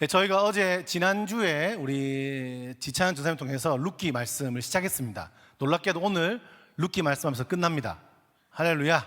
네, 저희가 어제 지난주에 우리 지찬 전사님 통해서 룻기 말씀을 시작했습니다. 놀랍게도 오늘 룻기 말씀하면서 끝납니다. 할렐루야.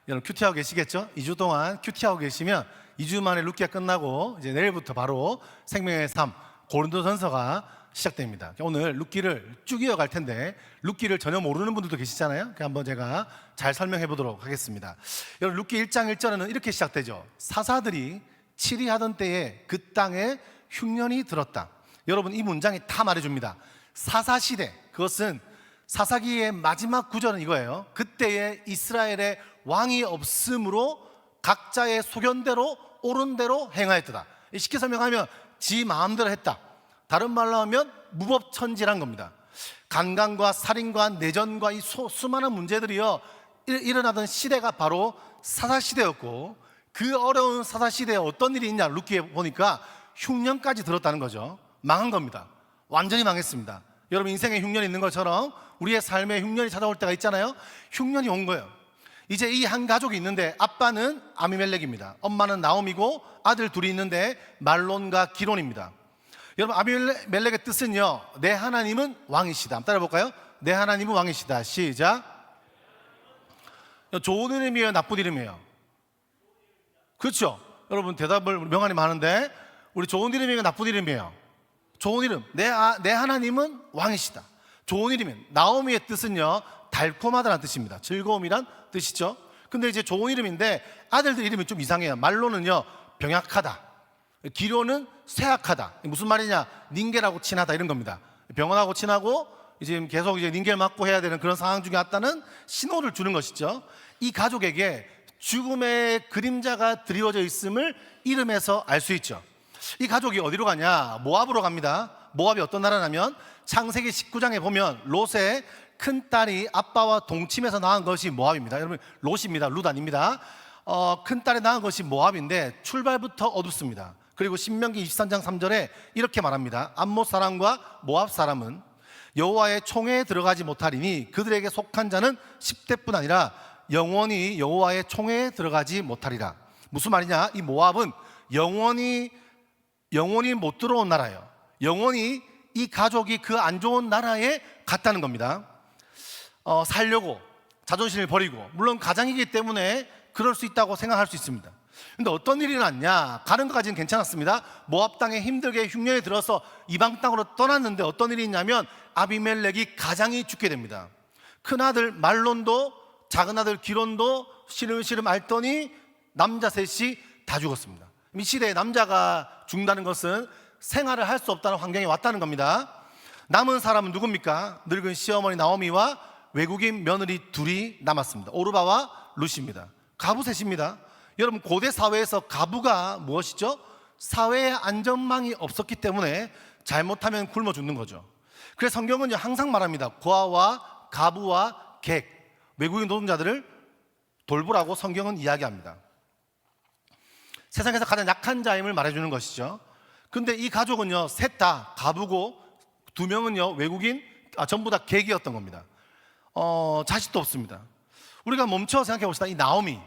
여러분 큐티하고 계시겠죠? 2주 동안 큐티하고 계시면 2주 만에 룻기가 끝나고 이제 내일부터 바로 생명의 삶 고린도전서가 시작됩니다. 오늘 룻기를 쭉 이어갈 텐데 룻기를 전혀 모르는 분들도 계시잖아요. 한번 제가 잘 설명해 보도록 하겠습니다. 여러분 룻기 1장 1절에는 이렇게 시작되죠. 사사들이 치리하던 때에 그 땅에 흉년이 들었다. 여러분 이 문장이 다 말해줍니다. 사사시대, 그것은 사사기의 마지막 구절은 이거예요. 그때에 이스라엘의 왕이 없으므로 각자의 소견대로 옳은 대로 행하였다. 쉽게 설명하면 지 마음대로 했다. 다른 말로 하면 무법천지란 겁니다. 간간과 살인과 내전과 이 수많은 문제들이요 일어나던 시대가 바로 사사시대였고, 그 어려운 사사시대에 어떤 일이 있냐, 룻기에 보니까 흉년까지 들었다는 거죠. 망한 겁니다. 완전히 망했습니다. 여러분 인생에 흉년이 있는 것처럼 우리의 삶에 흉년이 찾아올 때가 있잖아요. 흉년이 온 거예요. 이제 이 한 가족이 있는데 아빠는 아비멜렉입니다. 엄마는 나옴이고 아들 둘이 있는데 말론과 기론입니다. 여러분 아비멜렉의 뜻은요, 내 하나님은 왕이시다. 한번 따라해볼까요? 내 하나님은 왕이시다. 시작. 좋은 이름이에요, 나쁜 이름이에요? 그렇죠? 여러분 대답을 명안히 하는데 우리 좋은 이름이에요, 나쁜 이름이에요? 좋은 이름. 내 하나님은 왕이시다. 좋은 이름이에요. 나오미의 뜻은요 달콤하다는 뜻입니다. 즐거움이란 뜻이죠. 근데 이제 좋은 이름인데 아들들 이름이 좀 이상해요. 말로는요 병약하다, 기로는 쇠약하다. 무슨 말이냐? 닌겔하고 친하다 이런 겁니다. 병원하고 친하고 지금 계속 이제 닌겔 맞고 해야 되는 그런 상황 중에 왔다는 신호를 주는 것이죠. 이 가족에게 죽음의 그림자가 드리워져 있음을 이름에서 알 수 있죠. 이 가족이 어디로 가냐? 모압으로 갑니다. 모압이 어떤 나라냐면 창세기 19장에 보면 롯의 큰 딸이 아빠와 동침해서 낳은 것이 모압입니다. 여러분 롯입니다. 룻 아닙니다. 큰 딸이 낳은 것이 모압인데 출발부터 어둡습니다. 그리고 신명기 23장 3절에 이렇게 말합니다. 암못 사람과 모압 사람은 여호와의 총회에 들어가지 못하리니 그들에게 속한 자는 10대뿐 아니라 영원히 여호와의 총회에 들어가지 못하리라. 무슨 말이냐? 이 모압은 영원히 못 들어온 나라예요. 영원히 이 가족이 그 안 좋은 나라에 갔다는 겁니다. 살려고 자존심을 버리고, 물론 가장이기 때문에 그럴 수 있다고 생각할 수 있습니다. 근데 어떤 일이 났냐? 가는 것까지는 괜찮았습니다. 모압 땅에 힘들게 흉년이 들어서 이방 땅으로 떠났는데 어떤 일이 있냐면 아비멜렉이 가장이 죽게 됩니다. 큰아들 말론도 작은 아들 기론도 시름시름 앓더니 남자 셋이 다 죽었습니다. 이 시대에 남자가 죽는다는 것은 생활을 할 수 없다는 환경이 왔다는 겁니다. 남은 사람은 누굽니까? 늙은 시어머니 나오미와 외국인 며느리 둘이 남았습니다. 오르바와 룻입니다. 가부 셋입니다. 여러분 고대 사회에서 가부가 무엇이죠? 사회에 안전망이 없었기 때문에 잘못하면 굶어 죽는 거죠. 그래서 성경은 항상 말합니다. 고아와 가부와 객, 외국인 노동자들을 돌보라고 성경은 이야기합니다. 세상에서 가장 약한 자임을 말해주는 것이죠. 근데 이 가족은요 셋 다 가부고 두 명은요 외국인, 전부 다 객이었던 겁니다. 자식도 없습니다. 우리가 멈춰 생각해 봅시다. 이 나오미,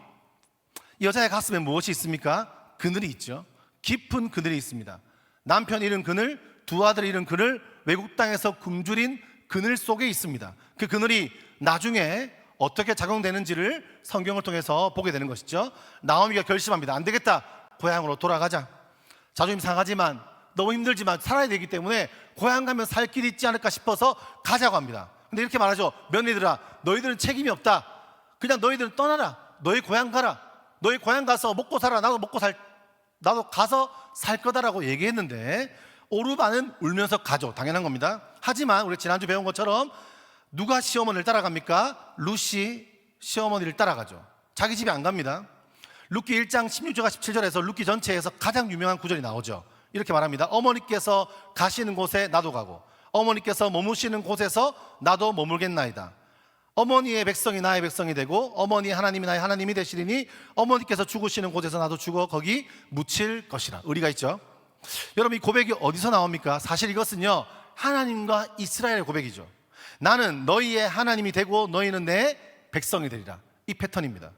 이 여자의 가슴에 무엇이 있습니까? 그늘이 있죠. 깊은 그늘이 있습니다. 남편 잃은 그늘, 두 아들 잃은 그늘, 외국 땅에서 굶주린 그늘 속에 있습니다. 그 그늘이 나중에 어떻게 작용되는지를 성경을 통해서 보게 되는 것이죠. 나오미가 결심합니다. 안 되겠다, 고향으로 돌아가자. 자존심 상하지만 너무 힘들지만 살아야 되기 때문에 고향 가면 살 길이 있지 않을까 싶어서 가자고 합니다. 근데 이렇게 말하죠. 며느리들아, 너희들은 책임이 없다. 그냥 너희들은 떠나라. 너희 고향 가라. 너희 고향 가서 먹고 살아. 나도 가서 살 거다라고 얘기했는데 오르바는 울면서 가죠. 당연한 겁니다. 하지만 우리 지난주 배운 것처럼 누가 시어머니를 따라갑니까? 룻이 시어머니를 따라가죠. 자기 집에 안 갑니다. 룻기 1장 16절과 17절에서 룻기 전체에서 가장 유명한 구절이 나오죠. 이렇게 말합니다. 어머니께서 가시는 곳에 나도 가고 어머니께서 머무시는 곳에서 나도 머물겠나이다. 어머니의 백성이 나의 백성이 되고 어머니 하나님이 나의 하나님이 되시리니 어머니께서 죽으시는 곳에서 나도 죽어 거기 묻힐 것이라. 의리가 있죠. 여러분 이 고백이 어디서 나옵니까? 사실 이것은요 하나님과 이스라엘의 고백이죠. 나는 너희의 하나님이 되고 너희는 내 백성이 되리라. 이 패턴입니다.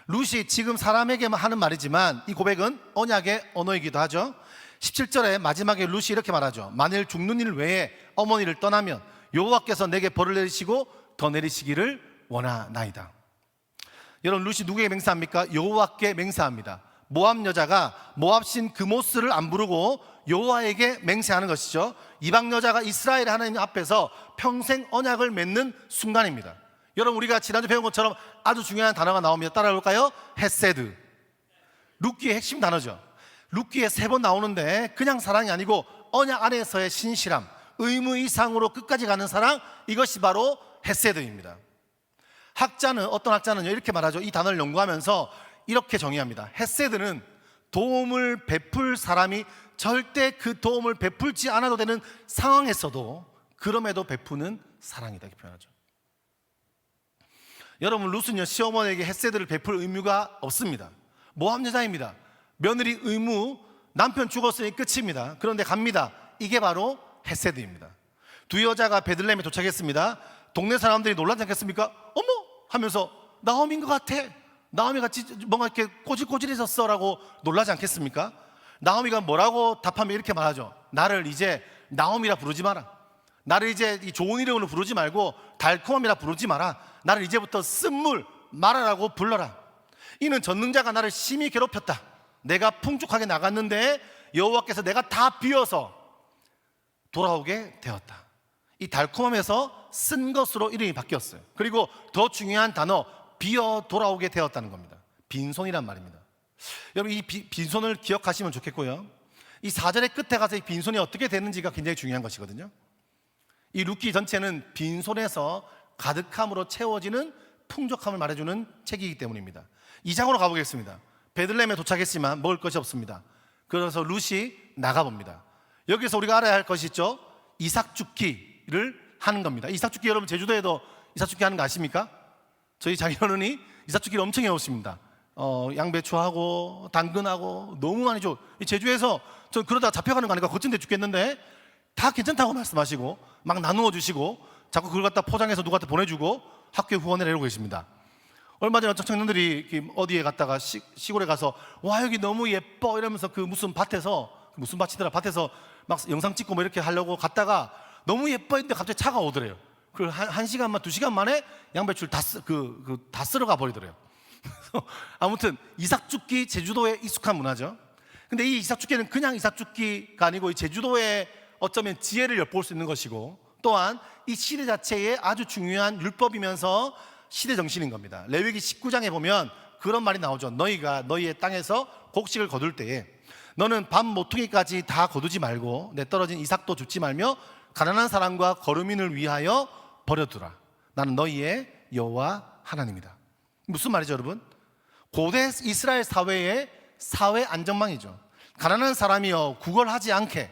룻이 지금 사람에게만 하는 말이지만 이 고백은 언약의 언어이기도 하죠. 17절에 마지막에 룻이 이렇게 말하죠. 만일 죽는 일 외에 어머니를 떠나면 여호와께서 내게 벌을 내리시고 더 내리시기를 원하나이다. 여러분, 룻이 누구에게 맹세합니까? 여호와께 맹세합니다. 모압 여자가 모압신 그모스를 안 부르고 여호와에게 맹세하는 것이죠. 이방 여자가 이스라엘 하나님 앞에서 평생 언약을 맺는 순간입니다. 여러분, 우리가 지난주 배운 것처럼 아주 중요한 단어가 나옵니다. 따라해볼까요? 헤세드. 룻기의 핵심 단어죠. 룻기에 3번 나오는데 그냥 사랑이 아니고 언약 안에서의 신실함, 의무 이상으로 끝까지 가는 사랑, 이것이 바로 헤세드입니다. 어떤 학자는요 이렇게 말하죠. 이 단어를 연구하면서 이렇게 정의합니다. 헤세드는 도움을 베풀 사람이 절대 그 도움을 베풀지 않아도 되는 상황에서도 그럼에도 베푸는 사랑이다, 이렇게 표현하죠. 여러분, 룻은요 시어머니에게 헤세드를 베풀 의무가 없습니다. 모압 여자입니다. 며느리 의무, 남편 죽었으니 끝입니다. 그런데 갑니다. 이게 바로 헤세드입니다. 두 여자가 베들레헴에 도착했습니다. 동네 사람들이 놀라지 않겠습니까? 어머! 하면서 나오미인 것 같아. 나오미가 뭔가 이렇게 꼬질꼬질해졌어 라고 놀라지 않겠습니까? 나오미가 뭐라고 답하면 이렇게 말하죠. 나를 이제 나오미라 부르지 마라. 나를 이제 이 좋은 이름으로 부르지 말고 달콤함이라 부르지 마라. 나를 이제부터 쓴물 마라라고 불러라. 이는 전능자가 나를 심히 괴롭혔다. 내가 풍족하게 나갔는데 여호와께서 내가 다 비워서 돌아오게 되었다. 이 달콤함에서 쓴 것으로 이름이 바뀌었어요. 그리고 더 중요한 단어, 비어 돌아오게 되었다는 겁니다. 빈손이란 말입니다. 여러분, 이 빈손을 기억하시면 좋겠고요. 이 4절의 끝에 가서 이 빈손이 어떻게 되는지가 굉장히 중요한 것이거든요. 이 룻기 전체는 빈손에서 가득함으로 채워지는 풍족함을 말해주는 책이기 때문입니다. 2장으로 가보겠습니다. 베들레헴에 도착했지만 먹을 것이 없습니다. 그래서 룻이 나가봅니다. 여기서 우리가 알아야 할 것이 있죠. 이삭죽기를 하는 겁니다. 이삭죽기, 여러분 제주도에도 이삭죽기 하는 거 아십니까? 저희 장인어른이 이삭죽기를 엄청 해오십니다. 양배추하고 당근하고 너무 많이 줘. 제주에서 저 그러다 잡혀가는 거 아니까 걱정돼 죽겠는데 다 괜찮다고 말씀하시고 막 나누어 주시고 자꾸 그걸 갖다 포장해서 누구한테 보내주고 학교에 후원을 해오고 계십니다. 얼마 전에 어떤 청년들이 어디에 갔다가 시골에 가서 와 여기 너무 예뻐 이러면서 그 무슨 밭이더라 밭에서 막 영상 찍고 뭐 이렇게 하려고 갔다가 너무 예뻐 했는데 갑자기 차가 오더래요. 그 한 시간만 2시간 만에 양배추를 다 쓸어가 버리더래요. 아무튼 이삭죽기, 제주도의 익숙한 문화죠. 근데 이 이삭죽기는 그냥 이삭죽기가 아니고 이 제주도의 어쩌면 지혜를 엿볼 수 있는 것이고 또한 이 시대 자체의 아주 중요한 율법이면서 시대 정신인 겁니다. 레위기 19장에 보면 그런 말이 나오죠. 너희가 너희의 땅에서 곡식을 거둘 때에 너는 밥 모퉁이까지 다 거두지 말고 내 떨어진 이삭도 줍지 말며 가난한 사람과 거류민을 위하여 버려두라. 나는 너희의 여호와 하나님이다. 무슨 말이죠, 여러분? 고대 이스라엘 사회의 사회 안전망이죠. 가난한 사람이여 구걸하지 않게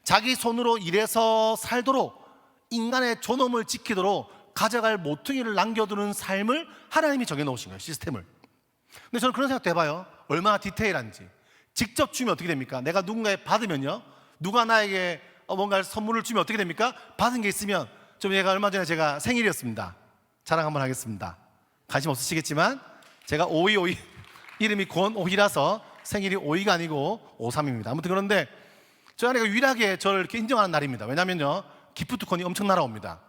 자기 손으로 일해서 살도록 인간의 존엄을 지키도록 가져갈 모퉁이를 남겨두는 삶을 하나님이 정해놓으신 거예요, 시스템을. 근데 저는 그런 생각도 해봐요. 얼마나 디테일한지. 직접 주면 어떻게 됩니까? 내가 누군가에 받으면요, 누가 나에게 뭔가 선물을 주면 어떻게 됩니까? 받은 게 있으면 얼마 전에 제가 생일이었습니다. 자랑 한번 하겠습니다. 관심 없으시겠지만 제가 5252 이름이 권오희라서 생일이 5위가 아니고 53입니다. 아무튼 그런데 저희 아내가 유일하게 저를 이렇게 인정하는 날입니다. 왜냐면요, 기프트콘이 엄청 날아옵니다.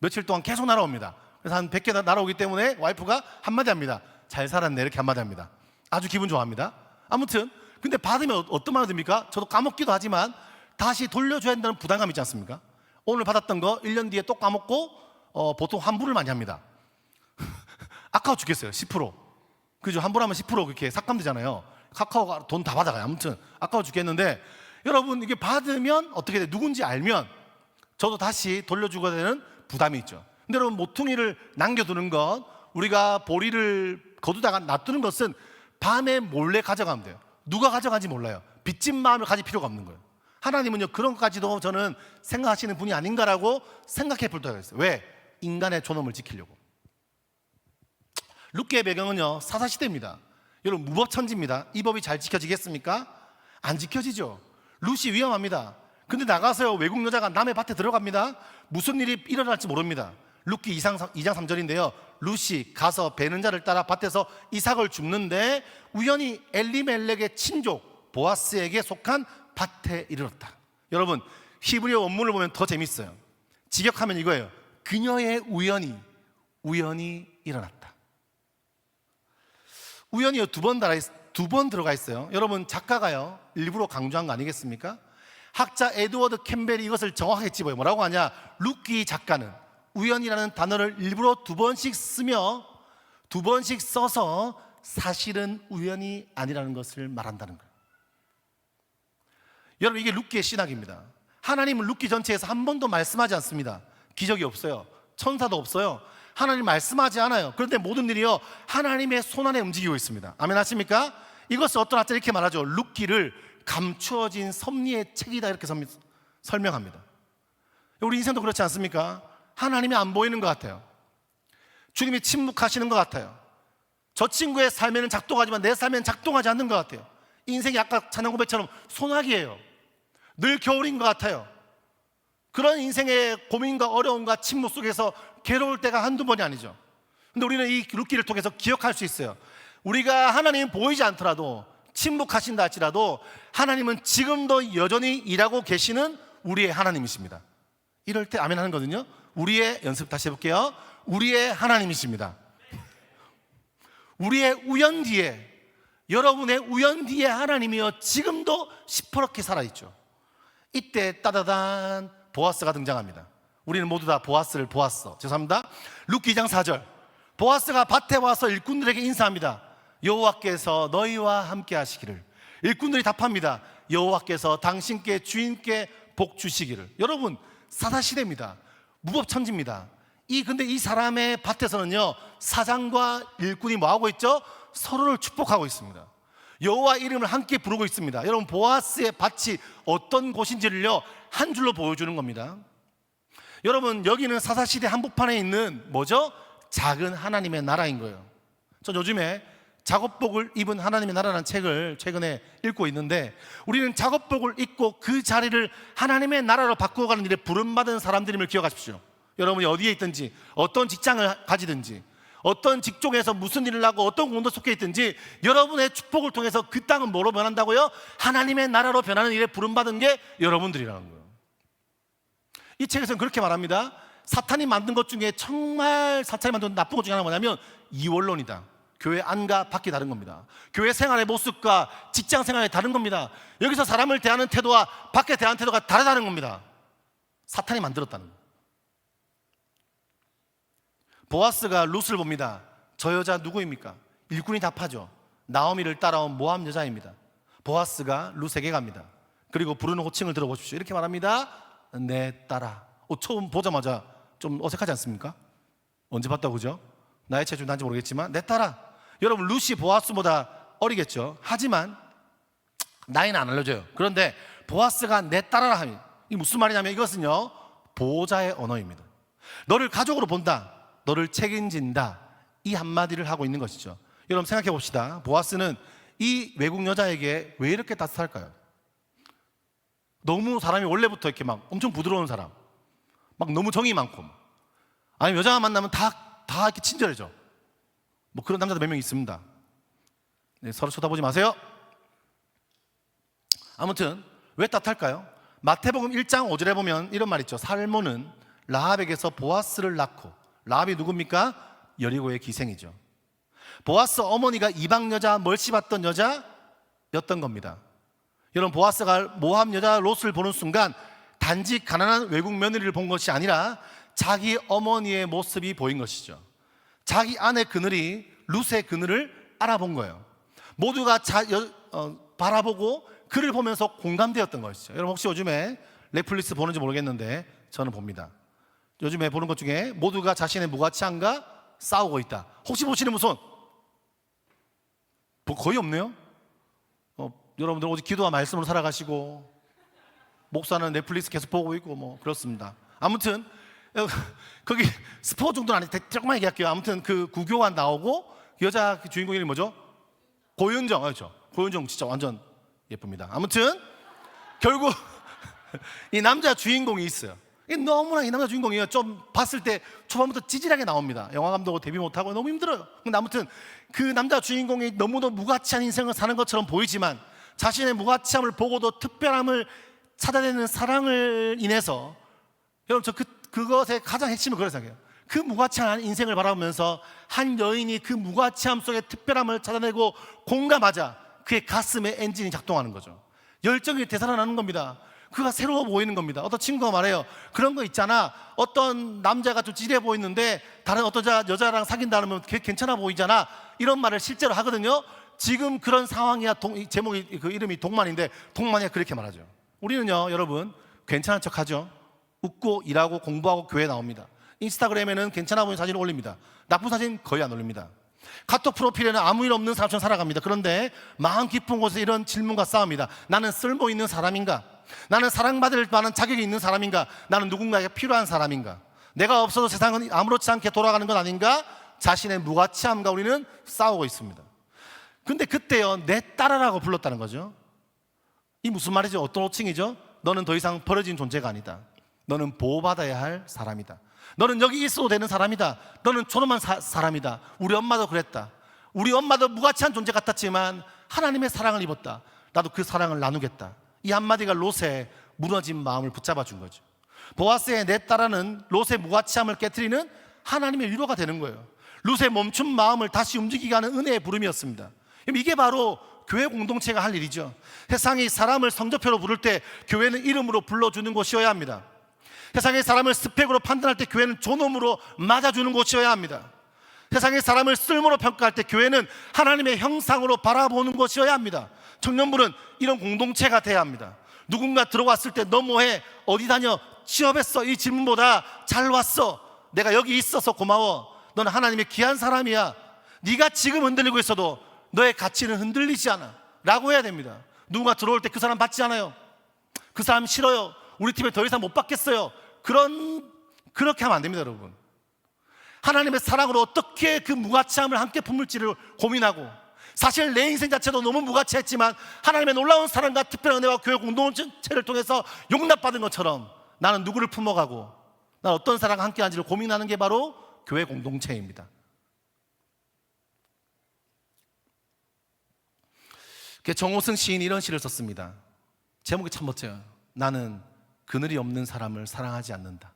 며칠 동안 계속 날아옵니다. 그래서 한 100개 날아오기 때문에 와이프가 한마디 합니다. 잘 살았네, 이렇게 한마디 합니다. 아주 기분 좋아합니다. 아무튼 근데 받으면 어떤 마음이 듭니까? 저도 까먹기도 하지만 다시 돌려줘야 한다는 부담감 있지 않습니까? 오늘 받았던 거 1년 뒤에 또 까먹고 보통 환불을 많이 합니다. 아까워 죽겠어요. 10%. 그죠? 환불하면 10% 그렇게 삭감되잖아요. 카카오가 돈 다 받아가요. 아무튼 아까워 죽겠는데 여러분, 이게 받으면 어떻게 돼? 누군지 알면 저도 다시 돌려주고 되는 부담이 있죠. 근데 여러분, 모퉁이를 남겨두는 것, 우리가 보리를 거두다가 놔두는 것은 밤에 몰래 가져가면 돼요. 누가 가져가는지 몰라요. 빚진 마음을 가질 필요가 없는 거예요. 하나님은요, 그런 것까지도 저는 생각하시는 분이 아닌가라고 생각해 볼 때가 있어요. 왜? 인간의 존엄을 지키려고. 룻기의 배경은요, 사사시대입니다. 여러분, 무법천지입니다. 이 법이 잘 지켜지겠습니까? 안 지켜지죠. 룻이 위험합니다. 근데 나가서요, 외국 여자가 남의 밭에 들어갑니다. 무슨 일이 일어날지 모릅니다. 룻기 2장 3절인데요 룻이 가서 베는 자를 따라 밭에서 이삭을 줍는데 우연히 엘리멜렉의 친족 보아스에게 속한 밭에 이르렀다. 여러분, 히브리어 원문을 보면 더 재밌어요. 직역하면 이거예요. 그녀의 우연히 일어났다. 우연히요, 두 번 들어가 있어요. 여러분, 작가가요 일부러 강조한 거 아니겠습니까? 학자 에드워드 캠벨이 이것을 정확하게 찝어요. 뭐라고 하냐? 루키 작가는 우연이라는 단어를 일부러 두 번씩 쓰며 두 번씩 써서 사실은 우연이 아니라는 것을 말한다는 거예요. 여러분, 이게 루키의 신학입니다. 하나님은 루키 전체에서 한 번도 말씀하지 않습니다. 기적이 없어요. 천사도 없어요. 하나님 말씀하지 않아요. 그런데 모든 일이요 하나님의 손 안에 움직이고 있습니다. 아멘 하십니까? 이것을 어떤 학자 이렇게 말하죠. 루키를 감추어진 섭리의 책이다, 이렇게 설명합니다. 우리 인생도 그렇지 않습니까? 하나님이 안 보이는 것 같아요. 주님이 침묵하시는 것 같아요. 저 친구의 삶에는 작동하지만 내 삶에는 작동하지 않는 것 같아요. 인생이 아까 찬양 고백처럼 소나기예요. 늘 겨울인 것 같아요. 그런 인생의 고민과 어려움과 침묵 속에서 괴로울 때가 한두 번이 아니죠. 근데 우리는 이 루키를 통해서 기억할 수 있어요. 우리가 하나님 보이지 않더라도, 침묵하신다 할지라도 하나님은 지금도 여전히 일하고 계시는 우리의 하나님이십니다. 이럴 때 아멘 하는 거거든요. 우리의, 연습 다시 해볼게요. 우리의 하나님이십니다. 우리의 우연 뒤에, 여러분의 우연 뒤에 하나님이여 지금도 시퍼렇게 살아있죠. 이때 따다단 보아스가 등장합니다. 우리는 모두 다 보아스를 보았어. 죄송합니다. 루키 2장 4절, 보아스가 밭에 와서 일꾼들에게 인사합니다. 여호와께서 너희와 함께 하시기를. 일꾼들이 답합니다. 여호와께서 당신께, 주인께 복 주시기를. 여러분, 사사시대입니다. 무법천지입니다. 근데 이 사람의 밭에서는요 사장과 일꾼이 뭐하고 있죠? 서로를 축복하고 있습니다. 여호와 이름을 함께 부르고 있습니다. 여러분, 보아스의 밭이 어떤 곳인지를요 한 줄로 보여주는 겁니다. 여러분, 여기는 사사시대 한복판에 있는 뭐죠? 작은 하나님의 나라인 거예요. 전 요즘에 작업복을 입은 하나님의 나라라는 책을 최근에 읽고 있는데, 우리는 작업복을 입고 그 자리를 하나님의 나라로 바꾸어가는 일에 부름받은 사람들임을 기억하십시오. 여러분이 어디에 있든지, 어떤 직장을 가지든지, 어떤 직종에서 무슨 일을 하고 어떤 공도 속해 있든지, 여러분의 축복을 통해서 그 땅은 뭐로 변한다고요? 하나님의 나라로 변하는 일에 부름받은 게 여러분들이라는 거예요. 이 책에서는 그렇게 말합니다. 사탄이 만든 것 중에, 정말 사탄이 만든 나쁜 것 중에 하나가 뭐냐면 이원론이다. 교회 안과 밖이 다른 겁니다. 교회 생활의 모습과 직장 생활이 다른 겁니다. 여기서 사람을 대하는 태도와 밖에 대하는 태도가 다르다는 겁니다. 사탄이 만들었다는 거예요. 보아스가 룻을 봅니다. 저 여자 누구입니까? 일꾼이 답하죠. 나오미를 따라온 모함 여자입니다. 보아스가 룻에게 갑니다. 그리고 부르는 호칭을 들어보십시오. 이렇게 말합니다. 내 딸아. 처음 보자마자 좀 어색하지 않습니까? 언제 봤다고, 그죠? 나이 차이 좀 난지 모르겠지만 내 딸아. 여러분, 룻이 보아스보다 어리겠죠. 하지만 나이는 안 알려줘요. 그런데 보아스가 내 딸아라 하면 이게 무슨 말이냐면, 이것은요 보호자의 언어입니다. 너를 가족으로 본다, 너를 책임진다, 이 한마디를 하고 있는 것이죠. 여러분, 생각해 봅시다. 보아스는 이 외국 여자에게 왜 이렇게 따뜻할까요? 너무 사람이 원래부터 이렇게 막 엄청 부드러운 사람, 막 너무 정이 많고, 아니면 여자가 만나면 다 이렇게 친절해져. 뭐 그런 남자도 몇 명 있습니다. 네, 서로 쳐다보지 마세요. 아무튼 왜 따뜻할까요? 마태복음 1장 5절에 보면 이런 말 있죠. 살몬은 라합에게서 보아스를 낳고, 라합이 누굽니까? 여리고의 기생이죠. 보아스 어머니가 이방 여자, 멀씨 받던 여자였던 겁니다. 여러분, 보아스가 모함 여자 롯을 보는 순간 단지 가난한 외국 며느리를 본 것이 아니라 자기 어머니의 모습이 보인 것이죠. 자기 아내 그늘이 룻의 그늘을 알아본 거예요. 모두가 바라보고 그를 보면서 공감되었던 것이죠. 여러분, 혹시 요즘에 넷플릭스 보는지 모르겠는데 저는 봅니다. 요즘에 보는 것 중에 모두가 자신의 무가치함과 싸우고 있다. 혹시 보시는 분 손? 거의 없네요. 여러분들 오직 기도와 말씀으로 살아가시고, 목사는 넷플릭스 계속 보고 있고 뭐 그렇습니다. 아무튼 거기 스포 정도는 아닌데 조금만 얘기할게요. 아무튼 그 구교환 나오고, 여자 주인공 이름이 뭐죠? 고윤정. 그렇죠. 고윤정 진짜 완전 예쁩니다. 아무튼 결국 이 남자 주인공이 있어요. 너무나 이 남자 주인공이요, 좀 봤을 때 초반부터 찌질하게 나옵니다. 영화 감독 데뷔 못하고 너무 힘들어요. 근데 아무튼 그 남자 주인공이 너무도 무가치한 인생을 사는 것처럼 보이지만 자신의 무가치함을 보고도 특별함을 찾아내는 사랑을 인해서, 여러분 저 그것의 가장 핵심은 그런 생각이에요. 그 무가치한 인생을 바라보면서 한 여인이 그 무가치함 속에 특별함을 찾아내고 공감하자 그의 가슴에 엔진이 작동하는 거죠. 열정이 되살아나는 겁니다. 그가 새로워 보이는 겁니다. 어떤 친구가 말해요. 그런 거 있잖아. 어떤 남자가 좀 찌려 보이는데 다른 어떤 여자랑 사귄다면 걔 괜찮아 보이잖아. 이런 말을 실제로 하거든요. 지금 그런 상황이야. 제목이 그 이름이 동만인데 동만이야 그렇게 말하죠. 우리는요, 여러분 괜찮은 척하죠. 웃고 일하고 공부하고 교회 나옵니다. 인스타그램에는 괜찮아 보이는 사진을 올립니다. 나쁜 사진 거의 안 올립니다. 카톡 프로필에는 아무 일 없는 사람처럼 살아갑니다. 그런데 마음 깊은 곳에 이런 질문과 싸웁니다. 나는 쓸모 있는 사람인가? 나는 사랑받을 만한 자격이 있는 사람인가? 나는 누군가에게 필요한 사람인가? 내가 없어도 세상은 아무렇지 않게 돌아가는 건 아닌가? 자신의 무가치함과 우리는 싸우고 있습니다. 근데 그때요, 내 딸아라고 불렀다는 거죠. 이 무슨 말이죠? 어떤 호칭이죠? 너는 더 이상 버려진 존재가 아니다. 너는 보호받아야 할 사람이다. 너는 여기 있어도 되는 사람이다. 너는 존엄한 사람이다. 우리 엄마도 그랬다. 우리 엄마도 무가치한 존재 같았지만 하나님의 사랑을 입었다. 나도 그 사랑을 나누겠다. 이 한마디가 롯의 무너진 마음을 붙잡아 준 거죠. 보아스의 내 딸아는 롯의 무가치함을 깨트리는 하나님의 위로가 되는 거예요. 롯의 멈춘 마음을 다시 움직이게 하는 은혜의 부름이었습니다. 이게 바로 교회 공동체가 할 일이죠. 세상이 사람을 성적표로 부를 때 교회는 이름으로 불러주는 곳이어야 합니다. 세상의 사람을 스펙으로 판단할 때 교회는 존엄으로 맞아주는 곳이어야 합니다. 세상의 사람을 쓸모로 평가할 때 교회는 하나님의 형상으로 바라보는 곳이어야 합니다. 청년부는 이런 공동체가 돼야 합니다. 누군가 들어왔을 때 너 뭐해? 어디 다녀? 취업했어? 이 질문보다 잘 왔어. 내가 여기 있어서 고마워. 너는 하나님의 귀한 사람이야. 네가 지금 흔들리고 있어도 너의 가치는 흔들리지 않아 라고 해야 됩니다. 누군가 들어올 때 그 사람 받지 않아요. 그 사람 싫어요. 우리 팀에 더 이상 못 받겠어요. 그렇게 하면 안 됩니다, 여러분. 하나님의 사랑으로 어떻게 그 무가치함을 함께 품을지를 고민하고, 사실 내 인생 자체도 너무 무가치했지만 하나님의 놀라운 사랑과 특별한 은혜와 교회 공동체를 통해서 용납받은 것처럼 나는 누구를 품어가고 나는 어떤 사랑과 함께 하는지를 고민하는 게 바로 교회 공동체입니다. 정호승 시인이 이런 시를 썼습니다. 제목이 참 멋져요. 나는 그늘이 없는 사람을 사랑하지 않는다.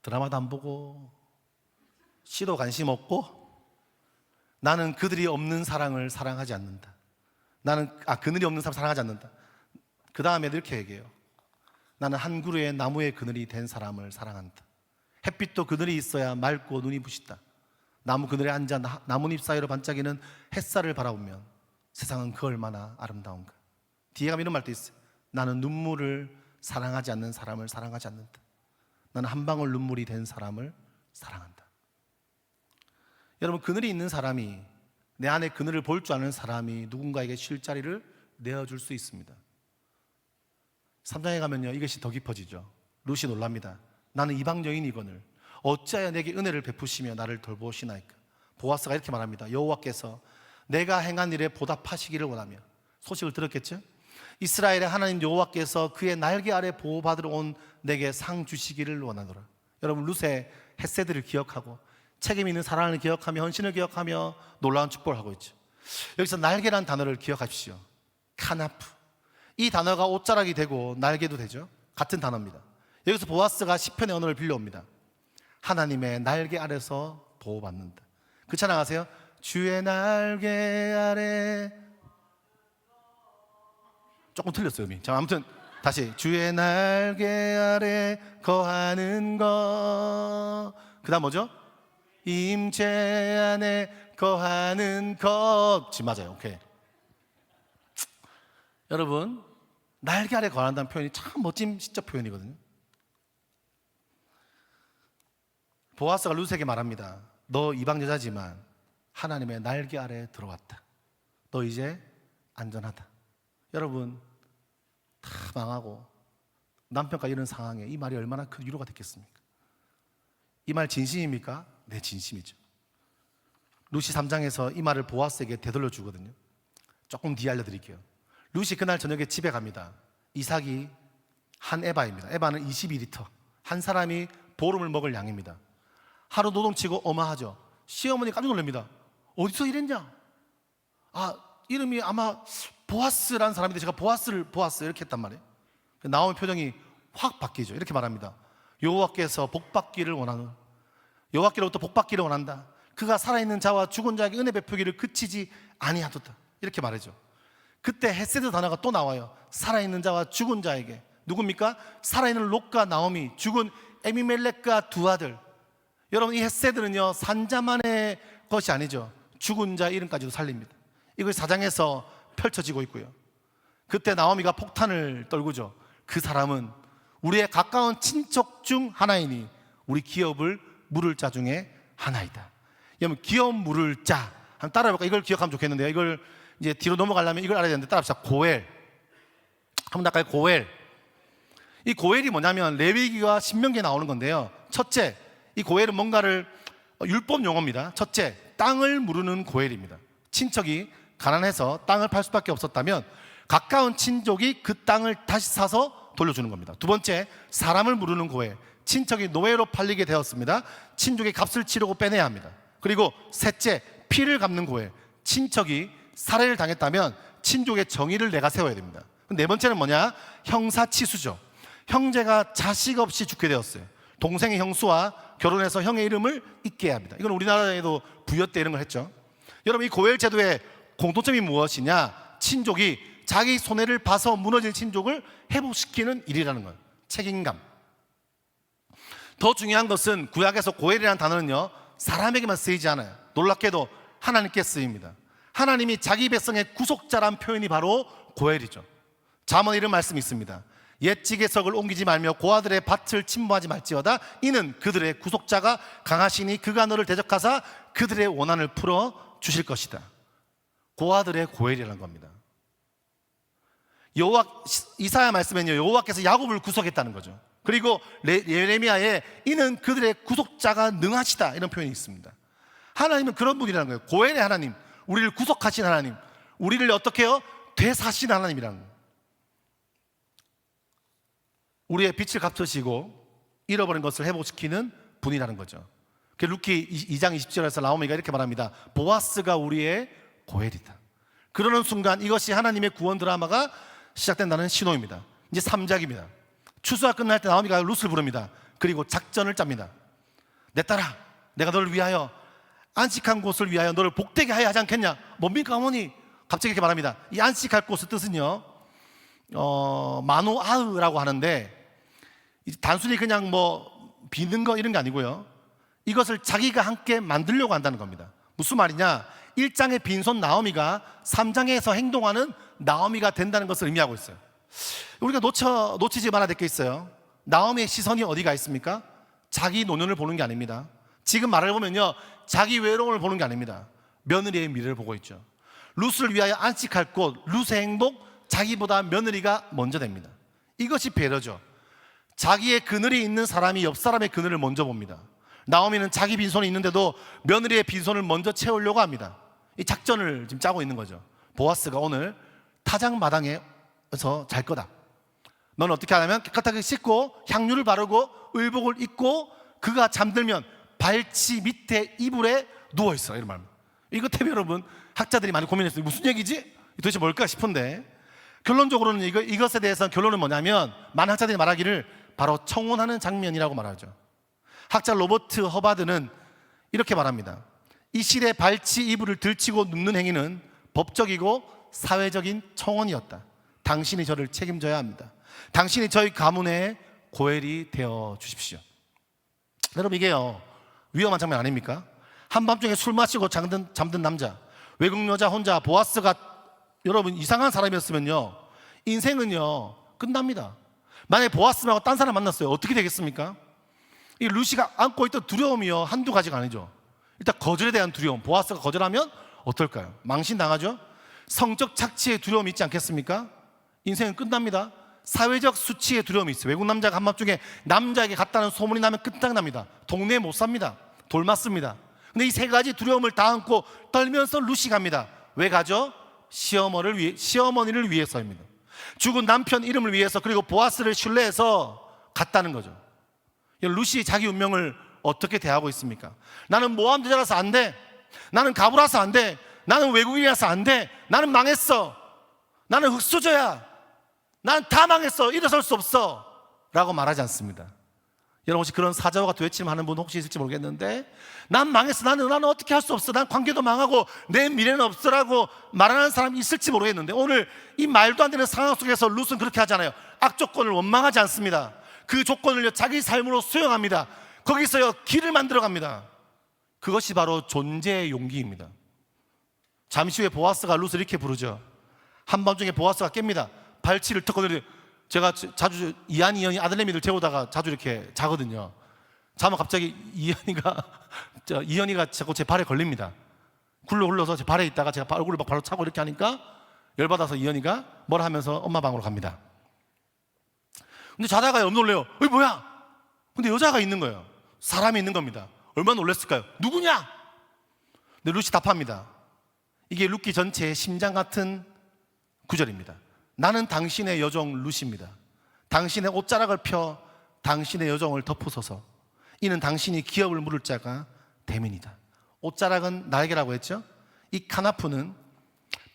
드라마도 안 보고 시도 관심 없고 나는 그들이 없는 사랑을 사랑하지 않는다. 그늘이 없는 사람을 사랑하지 않는다. 그 다음에 이렇게 얘기해요. 나는 한 그루의 나무의 그늘이 된 사람을 사랑한다. 햇빛도 그늘이 있어야 맑고 눈이 부시다. 나무 그늘에 앉아 나뭇잎 사이로 반짝이는 햇살을 바라보면 세상은 그 얼마나 아름다운가. 뒤에 가면 이런 말도 있어요. 나는 눈물을 사랑하지 않는 사람을 사랑하지 않는다. 나는 한 방울 눈물이 된 사람을 사랑한다. 여러분, 그늘이 있는 사람이, 내 안에 그늘을 볼 줄 아는 사람이 누군가에게 쉴 자리를 내어줄 수 있습니다. 3장에 가면요, 이것이 더 깊어지죠. 룻이 놀랍니다. 나는 이방 여인이거늘 어찌하여 내게 은혜를 베푸시며 나를 돌보시나이까. 보아스가 이렇게 말합니다. 여호와께서 내가 행한 일에 보답하시기를 원하며. 소식을 들었겠죠? 이스라엘의 하나님 여호와께서 그의 날개 아래 보호받으러 온 내게 상 주시기를 원하노라. 여러분, 룻의 헷세들을 기억하고 책임 있는 사랑을 기억하며 헌신을 기억하며 놀라운 축복을 하고 있죠. 여기서 날개라는 단어를 기억하십시오. 카나프. 이 단어가 옷자락이 되고 날개도 되죠. 같은 단어입니다. 여기서 보아스가 시편의 언어를 빌려옵니다. 하나님의 날개 아래서 보호받는다. 그 찬양 아세요? 주의 날개 아래. 조금 틀렸어요, 음이. 자, 아무튼 다시. 주의 날개 아래 거하는 것. 그 다음 뭐죠? 임재 안에 거하는 것. 지금 맞아요. 오케이. 여러분, 날개 아래 거한다는 표현이 참 멋진 시적 표현이거든요. 보아스가 룻에게 말합니다. 너 이방 여자지만 하나님의 날개 아래 들어왔다. 너 이제 안전하다. 여러분, 다 망하고 남편까지 이런 상황에 이 말이 얼마나 큰 위로가 됐겠습니까? 이 말 진심입니까? 네, 진심이죠. 룻이 3장에서 이 말을 보아스에게 되돌려 주거든요. 조금 뒤에 알려드릴게요. 룻이 그날 저녁에 집에 갑니다. 이삭이 한 에바입니다. 에바는 22리터. 한 사람이 보름을 먹을 양입니다. 하루 노동치고 어마하죠. 시어머니 깜짝 놀랍니다. 어디서 이랬냐? 이름이 아마 보아스라는 사람인데 제가 보아스를 보았어요 이렇게 했단 말이에요. 나오미 표정이 확 바뀌죠. 이렇게 말합니다. 여호와께서 복받기를 원하는, 여호와께로부터 복받기를 원한다. 그가 살아있는 자와 죽은 자에게 은혜 베푸기를 그치지 아니하도다. 이렇게 말하죠. 그때 헤세드 단어가 또 나와요. 살아있는 자와 죽은 자에게. 누굽니까? 살아있는 롯과 나오미, 죽은 에미멜렉과 두 아들. 여러분, 이 헤세드는요 산자만의 것이 아니죠. 죽은 자 이름까지도 살립니다. 이걸 4장에서 펼쳐지고 있고요. 그때 나오미가 폭탄을 떨구죠. 그 사람은 우리의 가까운 친척 중 하나이니 우리 기업을 물을 자 중에 하나이다. 여러분, 기업 물을 자 한번 따라해볼까? 이걸 기억하면 좋겠는데요. 이걸 이제 뒤로 넘어가려면 이걸 알아야 되는데 따라합시다. 고엘. 한번 닦아요. 고엘. 이 고엘이 뭐냐면 레위기와 신명기에 나오는 건데요. 첫째, 이 고엘은 뭔가를 율법 용어입니다. 첫째, 땅을 무르는 고엘입니다. 친척이 가난해서 땅을 팔 수밖에 없었다면 가까운 친족이 그 땅을 다시 사서 돌려주는 겁니다. 두 번째, 사람을 무르는 고엘. 친척이 노예로 팔리게 되었습니다. 친족의 값을 치르고 빼내야 합니다. 그리고 셋째, 피를 갚는 고엘. 친척이 살해를 당했다면 친족의 정의를 내가 세워야 됩니다. 네 번째는 뭐냐? 형사치수죠. 형제가 자식 없이 죽게 되었어요. 동생의 형수와 결혼해서 형의 이름을 잊게 해야 합니다. 이건 우리나라에도 부여 때 이런 걸 했죠. 여러분, 이 고엘 제도의 공통점이 무엇이냐? 친족이 자기 손해를 봐서 무너질 친족을 회복시키는 일이라는 거예요. 책임감. 더 중요한 것은 구약에서 고엘이라는 단어는요 사람에게만 쓰이지 않아요. 놀랍게도 하나님께 쓰입니다. 하나님이 자기 백성의 구속자란 표현이 바로 고엘이죠. 잠언 이런 말씀이 있습니다. 옛 지게석을 옮기지 말며 고아들의 밭을 침범하지 말지어다. 이는 그들의 구속자가 강하시니 그가 너를 대적하사 그들의 원한을 풀어 주실 것이다. 고아들의 고엘이라는 겁니다. 이사야 말씀에는요 여호와께서 야곱을 구속했다는 거죠. 그리고 예레미야에 이는 그들의 구속자가 능하시다 이런 표현이 있습니다. 하나님은 그런 분이라는 거예요. 고엘의 하나님, 우리를 구속하신 하나님, 우리를 어떻게 해요? 되사신 하나님이라는 거예요. 우리의 빛을 갚으시고 잃어버린 것을 회복시키는 분이라는 거죠. 루키 2장 20절에서 나오미가 이렇게 말합니다. 보아스가 우리의 고엘이다. 그러는 순간 이것이 하나님의 구원 드라마가 시작된다는 신호입니다. 이제 3장입니다. 추수가 끝날 때 나오미가 룻을 부릅니다. 그리고 작전을 짭니다. 내 딸아, 내가 너를 위하여 안식한 곳을 위하여 너를 복되게 하야 하지 않겠냐? 뭡니까 어머니? 갑자기 이렇게 말합니다. 이 안식할 곳의 뜻은요 마노아흐라고 하는데 단순히 그냥 뭐 비는 거 이런 게 아니고요, 이것을 자기가 함께 만들려고 한다는 겁니다. 무슨 말이냐? 1장의 빈손 나오미가 3장에서 행동하는 나오미가 된다는 것을 의미하고 있어요. 우리가 놓치지 말아야 될 게 있어요. 나오미의 시선이 어디가 있습니까? 자기 노년을 보는 게 아닙니다. 지금 말을 보면요 자기 외로움을 보는 게 아닙니다. 며느리의 미래를 보고 있죠. 룻을 위하여 안식할 곳, 룻의 행동, 자기보다 며느리가 먼저 됩니다. 이것이 배려죠. 자기의 그늘이 있는 사람이 옆 사람의 그늘을 먼저 봅니다. 나오미는 자기 빈손이 있는데도 며느리의 빈손을 먼저 채우려고 합니다. 이 작전을 지금 짜고 있는 거죠. 보아스가 오늘 타작 마당에서 잘 거다. 넌 어떻게 하냐면 깨끗하게 씻고 향유를 바르고 의복을 입고 그가 잠들면 발치 밑에 이불에 누워있어. 이런 말. 이것 때문에 여러분 학자들이 많이 고민했어요. 무슨 얘기지? 도대체 뭘까 싶은데 결론적으로는 이것에 대해서 결론은 뭐냐면 많은 학자들이 말하기를 바로 청혼하는 장면이라고 말하죠. 학자 로버트 허바드는 이렇게 말합니다. 이 시대 발치 이불을 들치고 눕는 행위는 법적이고 사회적인 청혼이었다. 당신이 저를 책임져야 합니다. 당신이 저희 가문의 고엘이 되어 주십시오. 여러분 이게요 위험한 장면 아닙니까? 한밤중에 술 마시고 잠든 남자, 외국 여자 혼자, 보아스가 여러분 이상한 사람이었으면요 인생은요 끝납니다. 만약에 보아스하고 딴 사람 만났어요. 어떻게 되겠습니까? 이 루시가 안고 있던 두려움이요 한두 가지가 아니죠. 일단 거절에 대한 두려움, 보아스가 거절하면 어떨까요? 망신당하죠. 성적 착취의 두려움이 있지 않겠습니까? 인생은 끝납니다. 사회적 수치의 두려움이 있어요. 외국 남자가 한밤중에 남자에게 갔다는 소문이 나면 끝장납니다. 동네에 못 삽니다. 돌 맞습니다. 근데 이 세 가지 두려움을 다 안고 떨면서 루시 갑니다. 왜 가죠? 시어머니를 위해서입니다. 죽은 남편 이름을 위해서, 그리고 보아스를 신뢰해서 갔다는 거죠. 루시 자기 운명을 어떻게 대하고 있습니까? 나는 모함 여자라서 안 돼. 나는 가부라서 안 돼. 나는 외국인이라서 안 돼. 나는 망했어. 나는 흙수저야. 난 다 망했어. 일어설 수 없어. 라고 말하지 않습니다. 여러분 혹시 그런 사자와 같은 외침 하는 분 혹시 있을지 모르겠는데, 난 망했어. 나는 어떻게 할 수 없어. 난 관계도 망하고 내 미래는 없어라고 말하는 사람이 있을지 모르겠는데, 오늘 이 말도 안 되는 상황 속에서 룻은 그렇게 하잖아요. 악조건을 원망하지 않습니다. 그 조건을 자기 삶으로 수용합니다. 거기서요 길을 만들어 갑니다. 그것이 바로 존재의 용기입니다. 잠시 후에 보아스가 룻을 이렇게 부르죠. 한밤중에 보아스가 깹니다. 발치를 턱 건드려. 제가 자주 이한이 아들내미들 재우다가 자주 이렇게 자거든요. 자면 갑자기 이현이가 자꾸 제 발에 걸립니다. 굴러 흘러서 제 발에 있다가 제가 얼굴을 막 바로 차고 이렇게 하니까 열받아서 이현이가 뭐라 하면서 엄마 방으로 갑니다. 근데 자다가 놀래요. 어이 뭐야? 근데 여자가 있는 거예요. 사람이 있는 겁니다. 얼마나 놀랐을까요? 누구냐? 근데 룻이 답합니다. 이게 룻기 전체의 심장 같은 구절입니다. 나는 당신의 여종 룻입니다. 당신의 옷자락을 펴 당신의 여종을 덮으소서. 이는 당신이 기업을 물을 자가 됨이니이다. 옷자락은 날개라고 했죠. 이 카나프는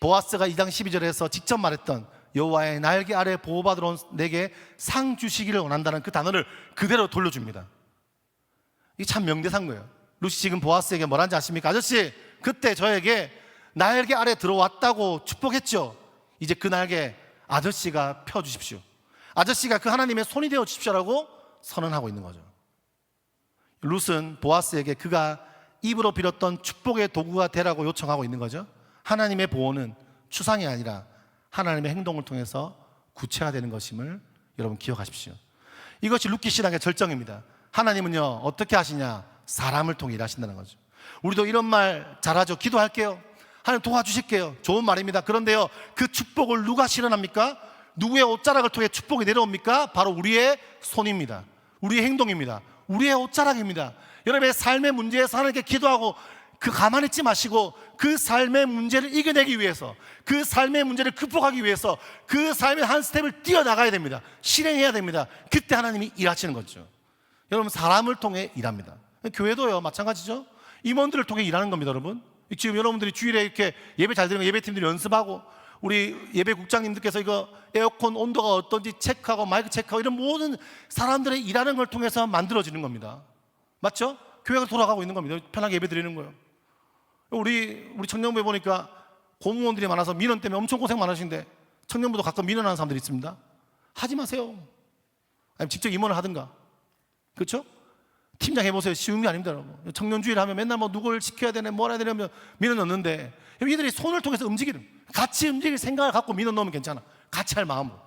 보아스가 2장 12절에서 직접 말했던 여호와의 날개 아래 보호받으러 온 내게 상 주시기를 원한다는 그 단어를 그대로 돌려줍니다. 이게 참 명대사인 거예요. 룻이 지금 보아스에게 뭐라는지 아십니까? 아저씨, 그때 저에게 날개 아래 들어왔다고 축복했죠. 이제 그 날개 아저씨가 펴주십시오. 아저씨가 그 하나님의 손이 되어 주십시오라고 선언하고 있는 거죠. 룻은 보아스에게 그가 입으로 빌었던 축복의 도구가 되라고 요청하고 있는 거죠. 하나님의 보호는 추상이 아니라 하나님의 행동을 통해서 구체화되는 것임을 여러분 기억하십시오. 이것이 룻기 신앙의 절정입니다. 하나님은요 어떻게 하시냐? 사람을 통해 일하신다는 거죠. 우리도 이런 말 잘하죠. 기도할게요. 하나님 도와주실게요. 좋은 말입니다. 그런데요, 그 축복을 누가 실현합니까? 누구의 옷자락을 통해 축복이 내려옵니까? 바로 우리의 손입니다. 우리의 행동입니다. 우리의 옷자락입니다. 여러분의 삶의 문제에서 하나님께 기도하고 그 가만히 있지 마시고 그 삶의 문제를 이겨내기 위해서, 그 삶의 문제를 극복하기 위해서 그 삶의 한 스텝을 뛰어나가야 됩니다. 실행해야 됩니다. 그때 하나님이 일하시는 거죠. 여러분, 사람을 통해 일합니다. 교회도요 마찬가지죠. 임원들을 통해 일하는 겁니다. 여러분, 지금 여러분들이 주일에 이렇게 예배 잘 드리면 예배팀들이 연습하고, 우리 예배국장님들께서 이거 에어컨 온도가 어떤지 체크하고 마이크 체크하고, 이런 모든 사람들의 일하는 걸 통해서 만들어지는 겁니다. 맞죠? 교회가 돌아가고 있는 겁니다. 편하게 예배 드리는 거예요. 우리 청년부에 보니까 공무원들이 많아서 민원 때문에 엄청 고생 많으신데, 청년부도 가끔 민원하는 사람들이 있습니다. 하지 마세요. 아니면 직접 임원을 하든가. 그렇죠? 팀장 해보세요. 쉬운 게 아닙니다, 여러분. 청년주의를 하면 맨날 뭐 누굴 시켜야 되네, 뭘 해야 되냐면 민원 넣는데, 이들이 손을 통해서 움직이는, 같이 움직일 생각을 갖고 민원 넣으면 괜찮아. 같이 할 마음으로.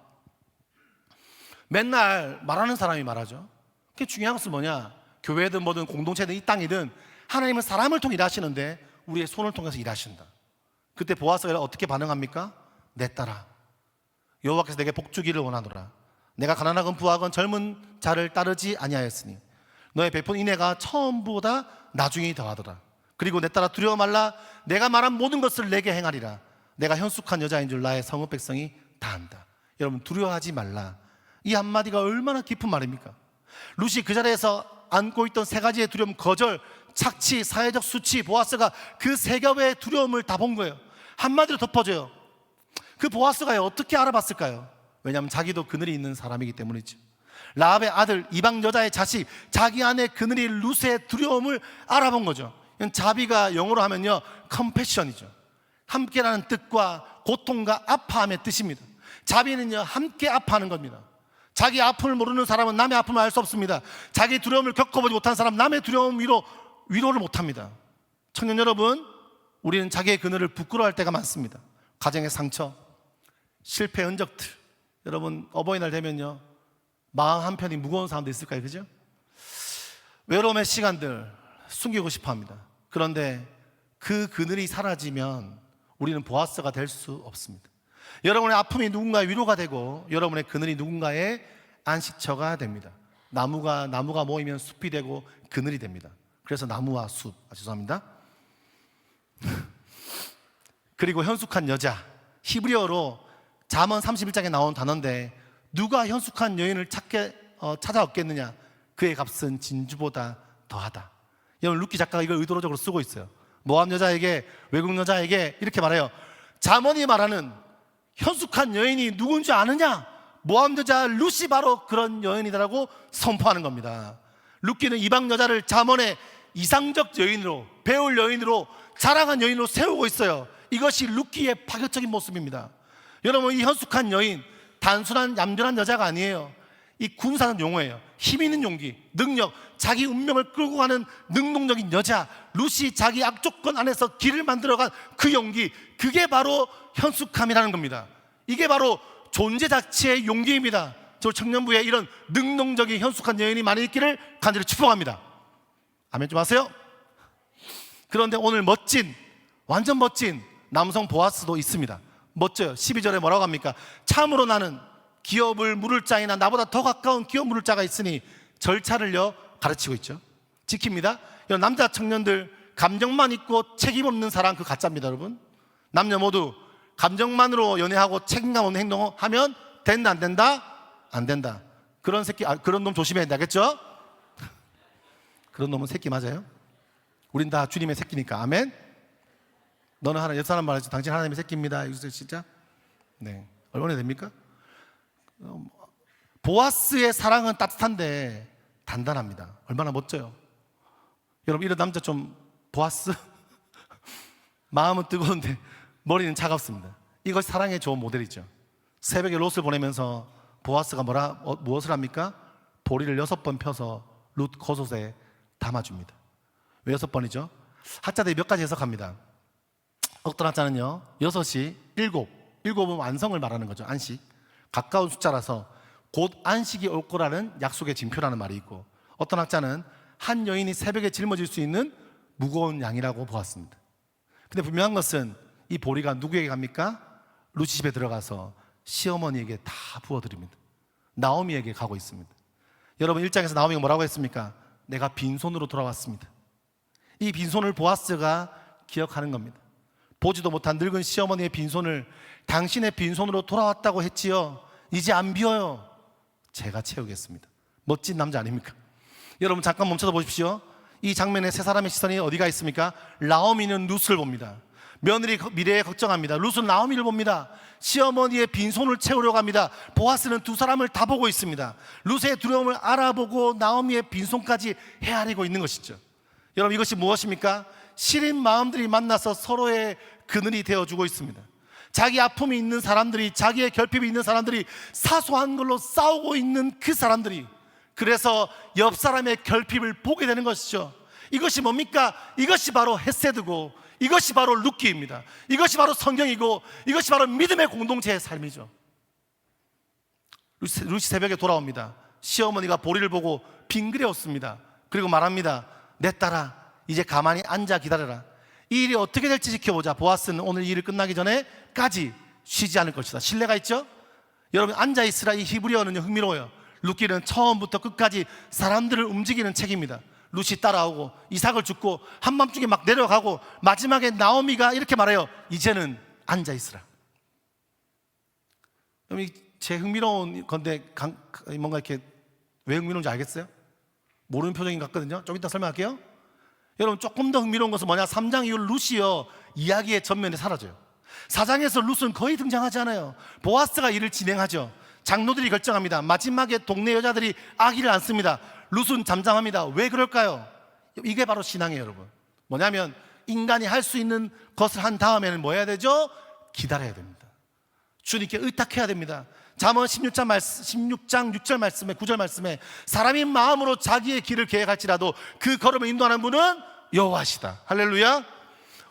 맨날 말하는 사람이 말하죠. 그게 중요한 것은 뭐냐? 교회든 뭐든 공동체든 이 땅이든 하나님은 사람을 통해 일하시는데 우리의 손을 통해서 일하신다. 그때 보아스가 어떻게 반응합니까? 내 딸아, 여호와께서 내게 복 주기를 원하노라. 내가 가난하건 부하건 젊은 자를 따르지 아니하였으니 너의 베푼 인애가 처음보다 나중에 더하더라. 그리고 내 딸아, 두려워 말라. 내가 말한 모든 것을 내게 행하리라. 내가 현숙한 여자인 줄 나의 성읍 백성이 다 안다. 여러분, 두려워하지 말라. 이 한마디가 얼마나 깊은 말입니까? 룻이 그 자리에서 안고 있던 세 가지의 두려움, 거절, 착취, 사회적 수치, 보아스가 그 세 겹의 두려움을 다 본 거예요. 한마디로 덮어줘요. 그 보아스가 어떻게 알아봤을까요? 왜냐하면 자기도 그늘이 있는 사람이기 때문이죠. 라합의 아들, 이방 여자의 자식, 자기 안에 그늘이 룻의 두려움을 알아본 거죠. 이건 자비가 영어로 하면요 컴패션이죠. 함께라는 뜻과 고통과 아파함의 뜻입니다. 자비는요 함께 아파하는 겁니다. 자기 아픔을 모르는 사람은 남의 아픔을 알 수 없습니다. 자기 두려움을 겪어보지 못한 사람, 남의 두려움 위로를 못합니다. 청년 여러분, 우리는 자기의 그늘을 부끄러워할 때가 많습니다. 가정의 상처, 실패 흔적들. 여러분, 어버이날 되면요 마음 한편이 무거운 사람도 있을까요? 그죠? 외로움의 시간들 숨기고 싶어 합니다. 그런데 그 그늘이 사라지면 우리는 보아스가 될 수 없습니다. 여러분의 아픔이 누군가의 위로가 되고, 여러분의 그늘이 누군가의 안식처가 됩니다. 나무가 모이면 숲이 되고 그늘이 됩니다. 그래서 나무와 숲, 죄송합니다. 그리고 현숙한 여자, 히브리어로 잠언 31장에 나온 단어인데, 누가 현숙한 여인을 찾아 얻겠느냐? 그의 값은 진주보다 더하다. 여러분, 룻기 작가가 이걸 의도적으로 쓰고 있어요. 모압 여자에게, 외국 여자에게 이렇게 말해요. 잠언이 말하는 현숙한 여인이 누군지 아느냐? 모압 여자 룻이 바로 그런 여인이다라고 선포하는 겁니다. 룻기는 이방 여자를 잠언의 이상적 여인으로, 배울 여인으로, 자랑한 여인으로 세우고 있어요. 이것이 룻기의 파격적인 모습입니다. 여러분, 이 현숙한 여인, 단순한 얌전한 여자가 아니에요. 이 군사는 용어예요. 힘 있는 용기, 능력, 자기 운명을 끌고 가는 능동적인 여자. 룻이 자기 악조건 안에서 길을 만들어간 그 용기, 그게 바로 현숙함이라는 겁니다. 이게 바로 존재 자체의 용기입니다. 저 청년부에 이런 능동적인 현숙한 여인이 많이 있기를 간절히 축복합니다. 아멘 좀 하세요. 그런데 오늘 멋진, 완전 멋진 남성 보아스도 있습니다. 멋져요. 12절에 뭐라고 합니까? 참으로 나는 기업을 물을 자이나 나보다 더 가까운 기업 물을 자가 있으니 절차를요 가르치고 있죠. 지킵니다. 여러분, 남자 청년들 감정만 있고 책임 없는 사랑, 그 가짜입니다. 여러분, 남녀 모두 감정만으로 연애하고 책임감 없는 행동을 하면 된다 안 된다? 안 된다. 그런 새끼, 그런 놈 조심해야 된다겠죠? 그런 놈은 새끼 맞아요. 우린 다 주님의 새끼니까. 아멘. 너는 하나, 옆 사람 말하지, 당신 하나님의 새끼입니다. 이거 진짜? 네. 얼마나 됩니까? 보아스의 사랑은 따뜻한데 단단합니다. 얼마나 멋져요. 여러분, 이런 남자 좀 보아스? 마음은 뜨거운데 머리는 차갑습니다. 이것이 사랑의 좋은 모델이죠. 새벽에 롯을 보내면서 보아스가 무엇을 합니까? 보리를 6번 펴서 룻 겉옷에 담아줍니다. 왜 6번이죠? 학자들이 몇 가지 해석합니다. 어떤 학자는요, 6이 7은 완성을 말하는 거죠. 안식, 가까운 숫자라서 곧 안식이 올 거라는 약속의 징표라는 말이 있고, 어떤 학자는 한 여인이 새벽에 짊어질 수 있는 무거운 양이라고 보았습니다. 근데 분명한 것은 이 보리가 누구에게 갑니까? 룻이 집에 들어가서 시어머니에게 다 부어드립니다. 나오미에게 가고 있습니다. 여러분, 1장에서 나오미가 뭐라고 했습니까? 내가 빈손으로 돌아왔습니다. 이 빈손을 보아스가 기억하는 겁니다. 보지도 못한 늙은 시어머니의 빈손을 당신의 빈손으로 돌아왔다고 했지요. 이제 안 비어요. 제가 채우겠습니다. 멋진 남자 아닙니까? 여러분, 잠깐 멈춰서 보십시오. 이 장면에 세 사람의 시선이 어디가 있습니까? 나오미는 룻을 봅니다. 며느리 미래에 걱정합니다. 룻은 나오미를 봅니다. 시어머니의 빈손을 채우려고 합니다. 보아스는 두 사람을 다 보고 있습니다. 룻의 두려움을 알아보고 나오미의 빈손까지 헤아리고 있는 것이죠. 여러분, 이것이 무엇입니까? 시린 마음들이 만나서 서로의 그늘이 되어주고 있습니다. 자기 아픔이 있는 사람들이, 자기의 결핍이 있는 사람들이, 사소한 걸로 싸우고 있는 그 사람들이, 그래서 옆 사람의 결핍을 보게 되는 것이죠. 이것이 뭡니까? 이것이 바로 헤세드고, 이것이 바로 룻기입니다. 이것이 바로 성경이고, 이것이 바로 믿음의 공동체의 삶이죠. 룻이 새벽에 돌아옵니다. 시어머니가 보리를 보고 빙그레 웃습니다. 그리고 말합니다. 내 딸아, 이제 가만히 앉아 기다려라. 이 일이 어떻게 될지 지켜보자. 보아스는 오늘 이 일이 끝나기 전에까지 쉬지 않을 것이다. 신뢰가 있죠? 여러분, 앉아있으라, 이 히브리어는요 흥미로워요. 룻기는 처음부터 끝까지 사람들을 움직이는 책입니다. 룻이 따라오고 이삭을 줍고 한밤중에 막 내려가고 마지막에 나오미가 이렇게 말해요. 이제는 앉아있으라. 제 흥미로운 건데 뭔가 이렇게 왜 흥미로운지 알겠어요? 모르는 표정인 것 같거든요. 좀 이따 설명할게요. 여러분, 조금 더 흥미로운 것은 뭐냐? 3장 이후 룻이요 이야기의 전면에 사라져요. 4장에서 룻은 거의 등장하지 않아요. 보아스가 일을 진행하죠. 장로들이 결정합니다. 마지막에 동네 여자들이 아기를 안습니다. 룻은 잠잠합니다. 왜 그럴까요? 이게 바로 신앙이에요, 여러분. 뭐냐면 인간이 할 수 있는 것을 한 다음에는 뭐 해야 되죠? 기다려야 됩니다. 주님께 의탁해야 됩니다. 잠언 16장 6절 말씀에 9절 말씀에 사람이 마음으로 자기의 길을 계획할지라도 그 걸음을 인도하는 분은 여호와시다. 할렐루야.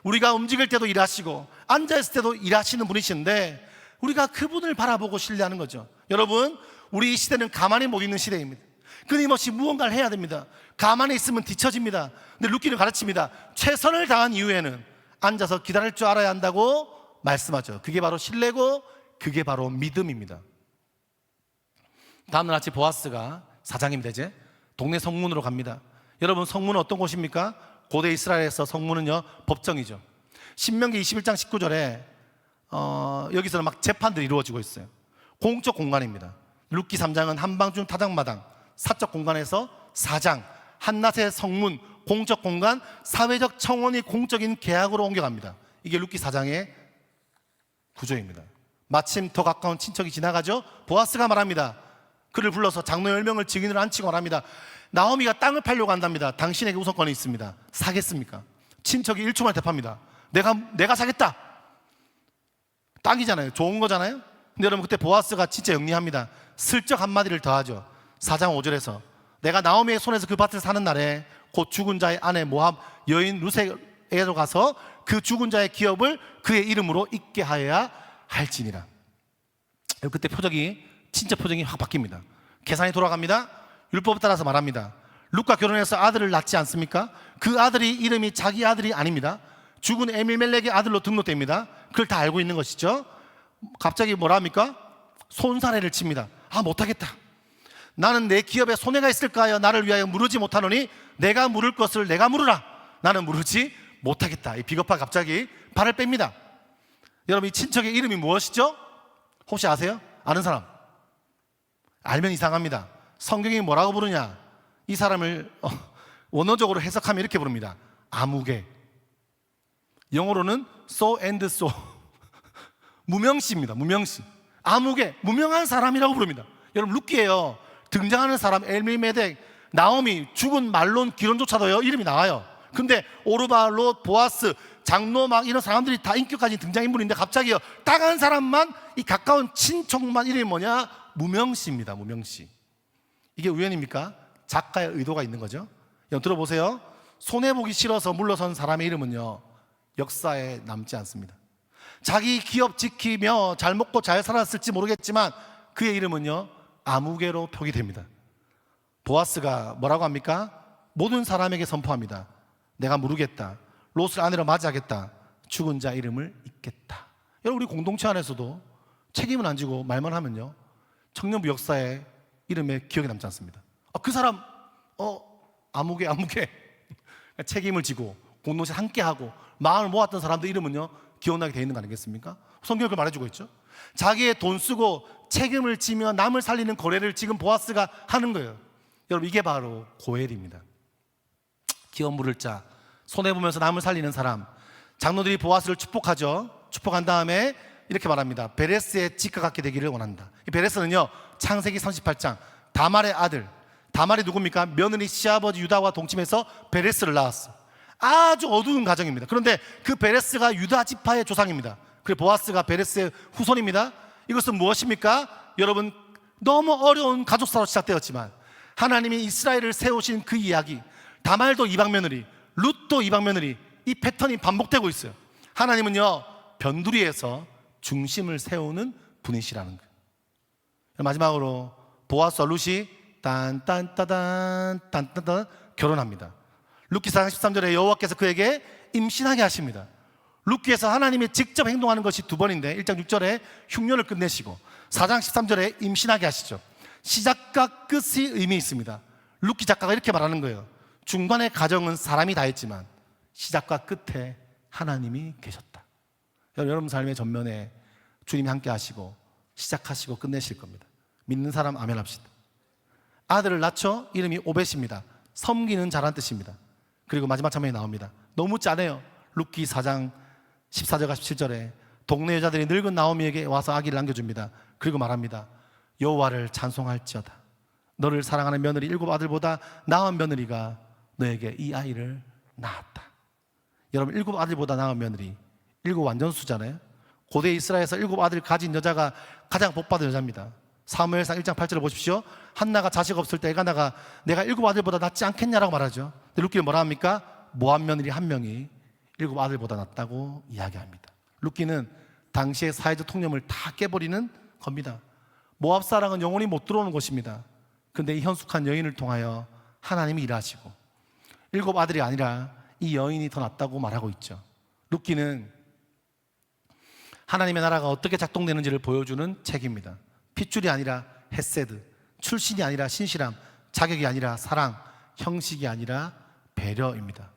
우리가 움직일 때도 일하시고 앉아있을 때도 일하시는 분이신데 우리가 그분을 바라보고 신뢰하는 거죠. 여러분, 우리 이 시대는 가만히 못 있는 시대입니다. 끊임없이 무언가를 해야 됩니다. 가만히 있으면 뒤처집니다. 근데 룻기는 가르칩니다. 최선을 다한 이후에는 앉아서 기다릴 줄 알아야 한다고 말씀하죠. 그게 바로 신뢰고 그게 바로 믿음입니다. 다음날 아침 보아스가 사장입니다. 이제 동네 성문으로 갑니다. 여러분, 성문은 어떤 곳입니까? 고대 이스라엘에서 성문은요 법정이죠. 신명기 21장 19절에 여기서는 막 재판들이 이루어지고 있어요. 공적 공간입니다. 룻기 3장은 한방중 타작마당, 사적 공간에서 4장 한낮의 성문, 공적 공간, 사회적 청원이 공적인 계약으로 옮겨갑니다. 이게 룻기 4장의 구조입니다. 마침 더 가까운 친척이 지나가죠. 보아스가 말합니다. 그를 불러서 장로 10명을 증인으로 앉히고 말합니다. 나오미가 땅을 팔려고 한답니다. 당신에게 우선권이 있습니다. 사겠습니까? 친척이 1초 만에 대답합니다. 내가 사겠다. 땅이잖아요. 좋은 거잖아요. 근데 여러분, 그때 보아스가 진짜 영리합니다. 슬쩍 한마디를 더하죠. 4장 5절에서 내가 나오미의 손에서 그 밭을 사는 날에 곧 죽은 자의 아내 모압 여인 룻에게로 가서 그 죽은 자의 기업을 그의 이름으로 잊게 하여야 할지니라. 그때 표적이, 진짜 표정이 확 바뀝니다. 계산이 돌아갑니다. 율법에 따라서 말합니다. 룻과 결혼해서 아들을 낳지 않습니까? 그 아들이 이름이 자기 아들이 아닙니다. 죽은 에밀멜렉의 아들로 등록됩니다. 그걸 다 알고 있는 것이죠. 갑자기 뭐라 합니까? 손사래를 칩니다. 못하겠다. 나는 내 기업에 손해가 있을까 하여 나를 위하여 물으지 못하노니 내가 물을 것을 내가 물으라. 나는 물으지 못하겠다. 이 비겁하게 갑자기 발을 뺍니다. 여러분, 이 친척의 이름이 무엇이죠? 혹시 아세요? 아는 사람? 알면 이상합니다. 성경이 뭐라고 부르냐? 이 사람을 원어적으로 해석하면 이렇게 부릅니다. 아무개. 영어로는 so and so. 무명시입니다. 무명시. 아무개, 무명한 사람이라고 부릅니다. 여러분, 룻기예요. 등장하는 사람 엘미메덱, 나오미, 죽은 말론, 기론조차도요 이름이 나와요. 근데 오르바, 롯, 보아스, 장로 막 이런 사람들이 다 인격까지 등장인물인데 갑자기요 딱 한 사람만, 이 가까운 친척만 이름이 뭐냐? 무명시입니다. 무명시. 이게 우연입니까? 작가의 의도가 있는 거죠. 여러분 들어보세요. 손해보기 싫어서 물러선 사람의 이름은요 역사에 남지 않습니다. 자기 기업 지키며 잘 먹고 잘 살았을지 모르겠지만 그의 이름은요 아무개로 표기됩니다. 보아스가 뭐라고 합니까? 모든 사람에게 선포합니다. 내가 모르겠다. 롯을 아내로 맞이하겠다. 죽은 자 이름을 잊겠다. 여러분, 우리 공동체 안에서도 책임을 안 지고 말만 하면요 청년부 역사에 이름에 기억에 남지 않습니다. 그 사람 아무개 책임을 지고 공동체 함께하고 마음을 모았던 사람들 이름은요 기억나게 되어 있는 거 아니겠습니까? 성경이 그걸 말해주고 있죠. 자기의 돈 쓰고 책임을 지며 남을 살리는 거래를 지금 보아스가 하는 거예요. 여러분, 이게 바로 고엘입니다. 기업 물을 자, 손해보면서 남을 살리는 사람. 장로들이 보아스를 축복하죠. 축복한 다음에 이렇게 말합니다. 베레스의 직과 같게 되기를 원한다. 이 베레스는요 창세기 38장 다말의 아들. 다말이 누굽니까? 며느리 시아버지 유다와 동침해서 베레스를 낳았어. 아주 어두운 가정입니다. 그런데 그 베레스가 유다 지파의 조상입니다. 그리고 보아스가 베레스의 후손입니다. 이것은 무엇입니까? 여러분, 너무 어려운 가족사로 시작되었지만 하나님이 이스라엘을 세우신 그 이야기, 다말도 이방 며느리, 룻도 이방 며느리, 이 패턴이 반복되고 있어요. 하나님은요 변두리에서 중심을 세우는 분이시라는 거예요. 마지막으로 보아스와 룻이 딴딴따단 결혼합니다. 룻기 4장 13절에 여호와께서 그에게 임신하게 하십니다. 룻기에서 하나님이 직접 행동하는 것이 두 번인데 1장 6절에 흉년을 끝내시고 4장 13절에 임신하게 하시죠. 시작과 끝이 의미 있습니다. 룻기 작가가 이렇게 말하는 거예요. 중간의 가정은 사람이 다 했지만 시작과 끝에 하나님이 계셨다. 여러분 삶의 전면에 주님이 함께 하시고 시작하시고 끝내실 겁니다. 믿는 사람 아멘 합시다. 아들을 낳죠. 이름이 오벳입니다. 섬기는 자란 뜻입니다. 그리고 마지막 장면이 나옵니다. 너무 짜네요. 룻기 4장 14절과 17절에 동네 여자들이 늙은 나오미에게 와서 아기를 남겨줍니다. 그리고 말합니다. 여호와를 찬송할지어다. 너를 사랑하는 며느리 7 아들보다 나은 며느리가 너에게 이 아이를 낳았다. 여러분, 7 아들보다 나은 며느리, 7 완전수잖아요. 고대 이스라엘에서 7 아들 가진 여자가 가장 복받은 여자입니다. 사무엘상 1장 8절을 보십시오. 한나가 자식 없을 때 엘가나가 내가 7 아들보다 낫지 않겠냐라고 말하죠. 근데 룻기는 뭐라 합니까? 모압 며느리 한 명이 7 아들보다 낫다고 이야기합니다. 룻기는 당시의 사회적 통념을 다 깨버리는 겁니다. 모압 사랑은 영원히 못 들어오는 것입니다. 그런데 이 현숙한 여인을 통하여 하나님이 일하시고 7 아들이 아니라 이 여인이 더 낫다고 말하고 있죠. 룻기는 하나님의 나라가 어떻게 작동되는지를 보여주는 책입니다. 핏줄이 아니라 헤세드, 출신이 아니라 신실함, 자격이 아니라 사랑, 형식이 아니라 배려입니다.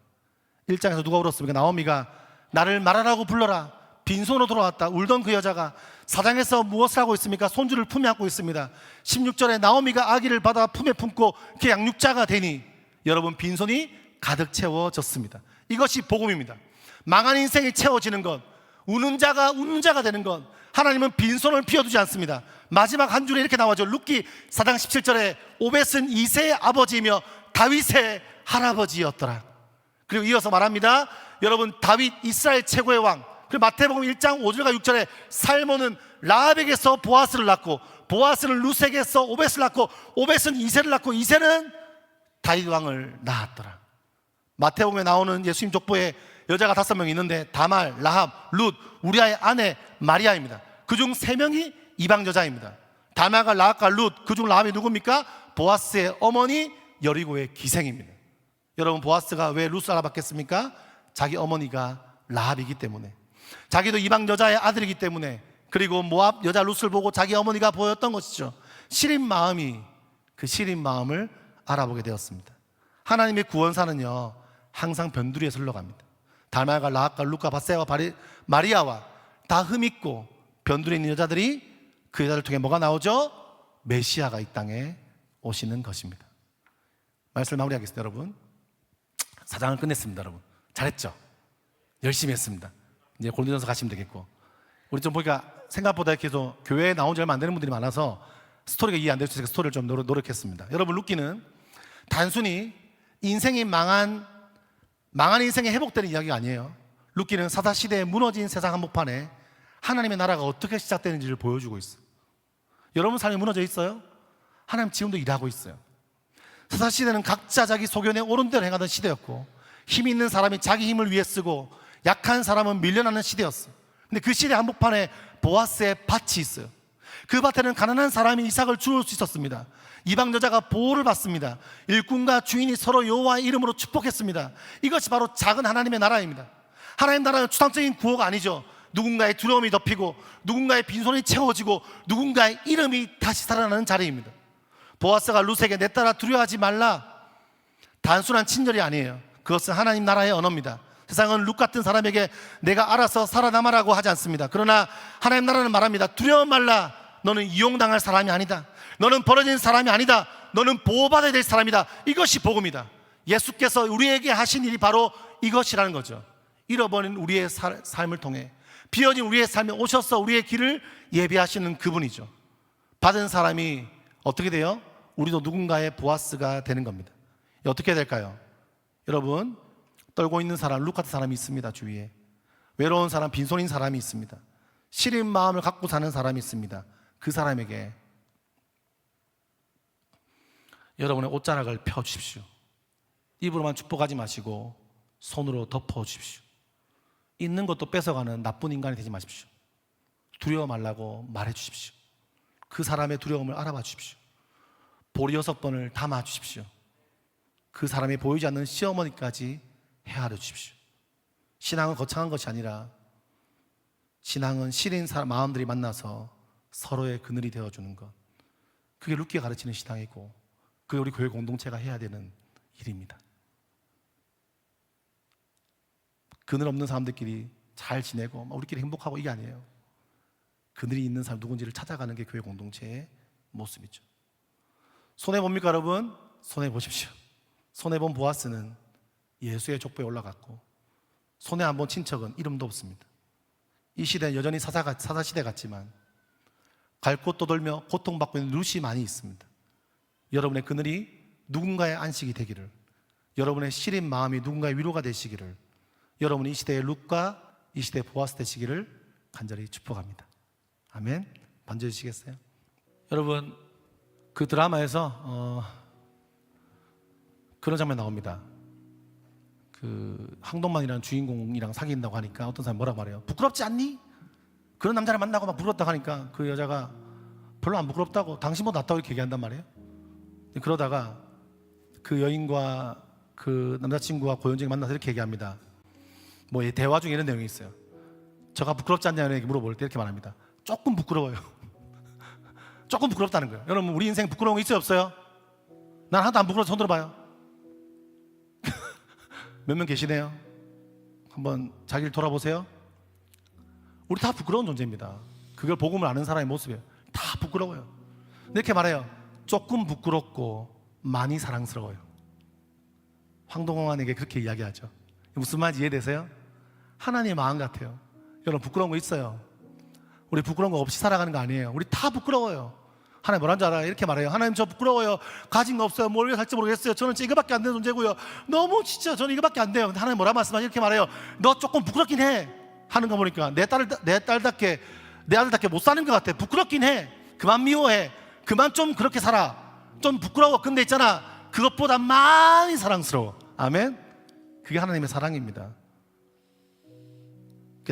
1장에서 누가 울었습니까? 나오미가 나를 말하라고 불러라. 빈손으로 돌아왔다. 울던 그 여자가 4장에서 무엇을 하고 있습니까? 손주를 품에 안고 있습니다. 16절에 나오미가 아기를 받아 품에 품고 그 양육자가 되니, 여러분, 빈손이 가득 채워졌습니다. 이것이 복음입니다. 망한 인생이 채워지는 것, 우는 자가 웃는 자가 되는 것, 하나님은 빈손을 비워두지 않습니다. 마지막 한 줄에 이렇게 나와죠. 룻기 4장 17절에 오벳은 이새의 아버지이며 다윗의 할아버지였더라. 그리고 이어서 말합니다. 여러분, 다윗 이스라엘 최고의 왕. 그리고 마태복음 1장 5절과 6절에 살몬은 라합에게서 보아스를 낳고, 보아스는 룻에게서 오벳을 낳고, 오벳은 이새를 낳고, 이새는 다윗 왕을 낳았더라. 마태복음에 나오는 예수님 족보에 여자가 5명 있는데 다말, 라합, 룻, 우리아의 아내 마리아입니다. 그중 3명이 이방 여자입니다. 다말과 라합과 룻, 그중 라합이 누굽니까? 보아스의 어머니 여리고의 기생입니다. 여러분, 보아스가 왜 룻을 알아봤겠습니까? 자기 어머니가 라합이기 때문에, 자기도 이방 여자의 아들이기 때문에, 그리고 모압 여자 룻을 보고 자기 어머니가 보였던 것이죠. 시린 마음이, 그 시린 마음을 알아보게 되었습니다. 하나님의 구원사는요, 항상 변두리에서 흘러갑니다. 다말과 라합과 룻과 바세와 마리아와 다 흠있고 변두리에 있는 여자들이, 그 여자를 통해 뭐가 나오죠? 메시아가 이 땅에 오시는 것입니다. 말씀을 마무리하겠습니다. 여러분, 4장을 끝냈습니다. 여러분, 잘했죠? 열심히 했습니다. 이제 고린도전서 가시면 되겠고, 우리 좀 보니까 생각보다 계속 교회에 나온 지 얼마 안 되는 분들이 많아서 스토리가 이해 안 될 수 있으니까 스토리를 좀 노력했습니다. 여러분, 룻기는 단순히 인생이 망한 인생이 회복되는 이야기가 아니에요. 룻기는 사사시대에 무너진 세상 한복판에 하나님의 나라가 어떻게 시작되는지를 보여주고 있어요. 여러분 삶이 무너져 있어요? 하나님 지금도 일하고 있어요. 사사시대는 각자 자기 소견에 옳은 대로 행하던 시대였고, 힘 있는 사람이 자기 힘을 위해 쓰고 약한 사람은 밀려나는 시대였어요. 근데 그 시대 한복판에 보아스의 밭이 있어요. 그 밭에는 가난한 사람이 이삭을 주울 수 있었습니다. 이방 여자가 보호를 받습니다. 일꾼과 주인이 서로 여호와의 이름으로 축복했습니다. 이것이 바로 작은 하나님의 나라입니다. 하나님 나라는 추상적인 구호가 아니죠. 누군가의 두려움이 덮이고, 누군가의 빈손이 채워지고, 누군가의 이름이 다시 살아나는 자리입니다. 보아스가 룻에게 내 딸아 두려워하지 말라, 단순한 친절이 아니에요. 그것은 하나님 나라의 언어입니다. 세상은 룻 같은 사람에게 내가 알아서 살아남아라고 하지 않습니다. 그러나 하나님 나라는 말합니다. 두려워 말라. 너는 이용당할 사람이 아니다. 너는 버려진 사람이 아니다. 너는 보호받아야 될 사람이다. 이것이 복음이다. 예수께서 우리에게 하신 일이 바로 이것이라는 거죠. 잃어버린 우리의 삶을 통해, 비어진 우리의 삶에 오셔서 우리의 길을 예비하시는 그분이죠. 받은 사람이 어떻게 돼요? 우리도 누군가의 보아스가 되는 겁니다. 어떻게 될까요? 여러분, 떨고 있는 사람, 룻 같은 사람이 있습니다. 주위에 외로운 사람, 빈손인 사람이 있습니다. 시린 마음을 갖고 사는 사람이 있습니다. 그 사람에게 여러분의 옷자락을 펴주십시오. 입으로만 축복하지 마시고 손으로 덮어주십시오. 있는 것도 뺏어가는 나쁜 인간이 되지 마십시오. 두려워 말라고 말해주십시오. 그 사람의 두려움을 알아봐 주십시오. 보리 6번을 담아 주십시오. 그 사람이 보이지 않는 시어머니까지 헤아려 주십시오. 신앙은 거창한 것이 아니라, 신앙은 시린 마음들이 만나서 서로의 그늘이 되어주는 것, 그게 룻기가 가르치는 신앙이고, 그게 우리 교회 공동체가 해야 되는 일입니다. 그늘 없는 사람들끼리 잘 지내고 우리끼리 행복하고 이게 아니에요. 그늘이 있는 사람 누군지를 찾아가는 게 교회 공동체의 모습이죠. 손해봅니까 여러분? 손해보십시오. 손해본 보아스는 예수의 족보에 올라갔고, 손해 안 본 친척은 이름도 없습니다. 이 시대는 여전히 사사시대 같지만 갈 곳도 돌며 고통받고 있는 룻이 많이 있습니다. 여러분의 그늘이 누군가의 안식이 되기를, 여러분의 시린 마음이 누군가의 위로가 되시기를, 여러분이 이 시대의 룻과 이 시대의 보아스 되시기를 간절히 축복합니다. 아멘. 반겨주시겠어요? 여러분, 그 드라마에서 그런 장면 나옵니다. 그 항동만이라는 주인공이랑 사귄다고 하니까 어떤 사람이 뭐라고 말해요? 부끄럽지 않니? 그런 남자를 만나고 막 부끄럽다고 하니까 그 여자가 별로 안 부끄럽다고, 당신보다 낫다고 이렇게 얘기한단 말이에요. 그러다가 그 여인과 그 남자친구와 고현정이 만나서 이렇게 얘기합니다. 뭐 대화 중에 이런 내용이 있어요. 저가 부끄럽지 않냐는 물어볼 때 이렇게 말합니다. 조금 부끄러워요. 조금 부끄럽다는 거예요. 여러분, 우리 인생 부끄러운 거 있어요, 없어요? 난 하나도 안 부끄러워서 손 들어봐요. 몇 명 계시네요. 한번 자기를 돌아보세요. 우리 다 부끄러운 존재입니다. 그걸 복음을 아는 사람의 모습이에요. 다 부끄러워요. 이렇게 말해요. 조금 부끄럽고 많이 사랑스러워요. 황동환에게 그렇게 이야기하죠. 무슨 말인지 이해되세요? 하나님의 마음 같아요. 여러분 부끄러운 거 있어요. 우리 부끄러운 거 없이 살아가는 거 아니에요. 우리 다 부끄러워요. 하나님 뭐라는 줄 알아요? 이렇게 말해요. 하나님 저 부끄러워요. 가진 거 없어요. 뭘 할지 모르겠어요. 저는 진짜 이거밖에 안 되는 존재고요. 너무 진짜 저는 이거밖에 안 돼요. 근데 하나님 뭐라 말씀하세요? 이렇게 말해요. 너 조금 부끄럽긴 해. 하는 거 보니까 내 딸답게 내 아들답게 못 사는 것 같아. 부끄럽긴 해. 그만 미워해. 그만 좀 그렇게 살아. 좀 부끄러워. 근데 있잖아, 그것보다 많이 사랑스러워. 아멘. 그게 하나님의 사랑입니다.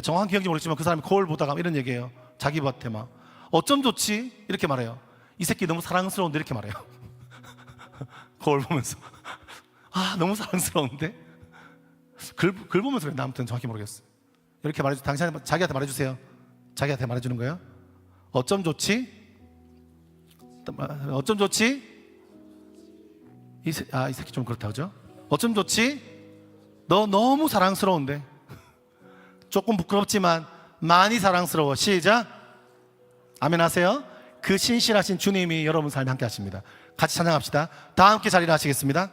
정확한 기억인지 모르겠지만 그 사람이 거울 보다가 이런 얘기해요. 자기한테 막 어쩜 좋지? 이렇게 말해요. 이 새끼 너무 사랑스러운데 이렇게 말해요. 거울 보면서 아 너무 사랑스러운데? 글 보면서 그래. 아무튼 정확히 모르겠어요. 이렇게 말해주. 당신 자기한테 말해주세요. 자기한테 말해주는 거예요. 어쩜 좋지? 어쩜 좋지? 이 새끼 좀 그렇다 그죠? 어쩜 좋지? 너 너무 사랑스러운데 조금 부끄럽지만 많이 사랑스러워. 시작. 아멘 하세요. 그 신실하신 주님이 여러분 삶에 함께 하십니다. 같이 찬양합시다. 다 함께 자리를 하시겠습니다.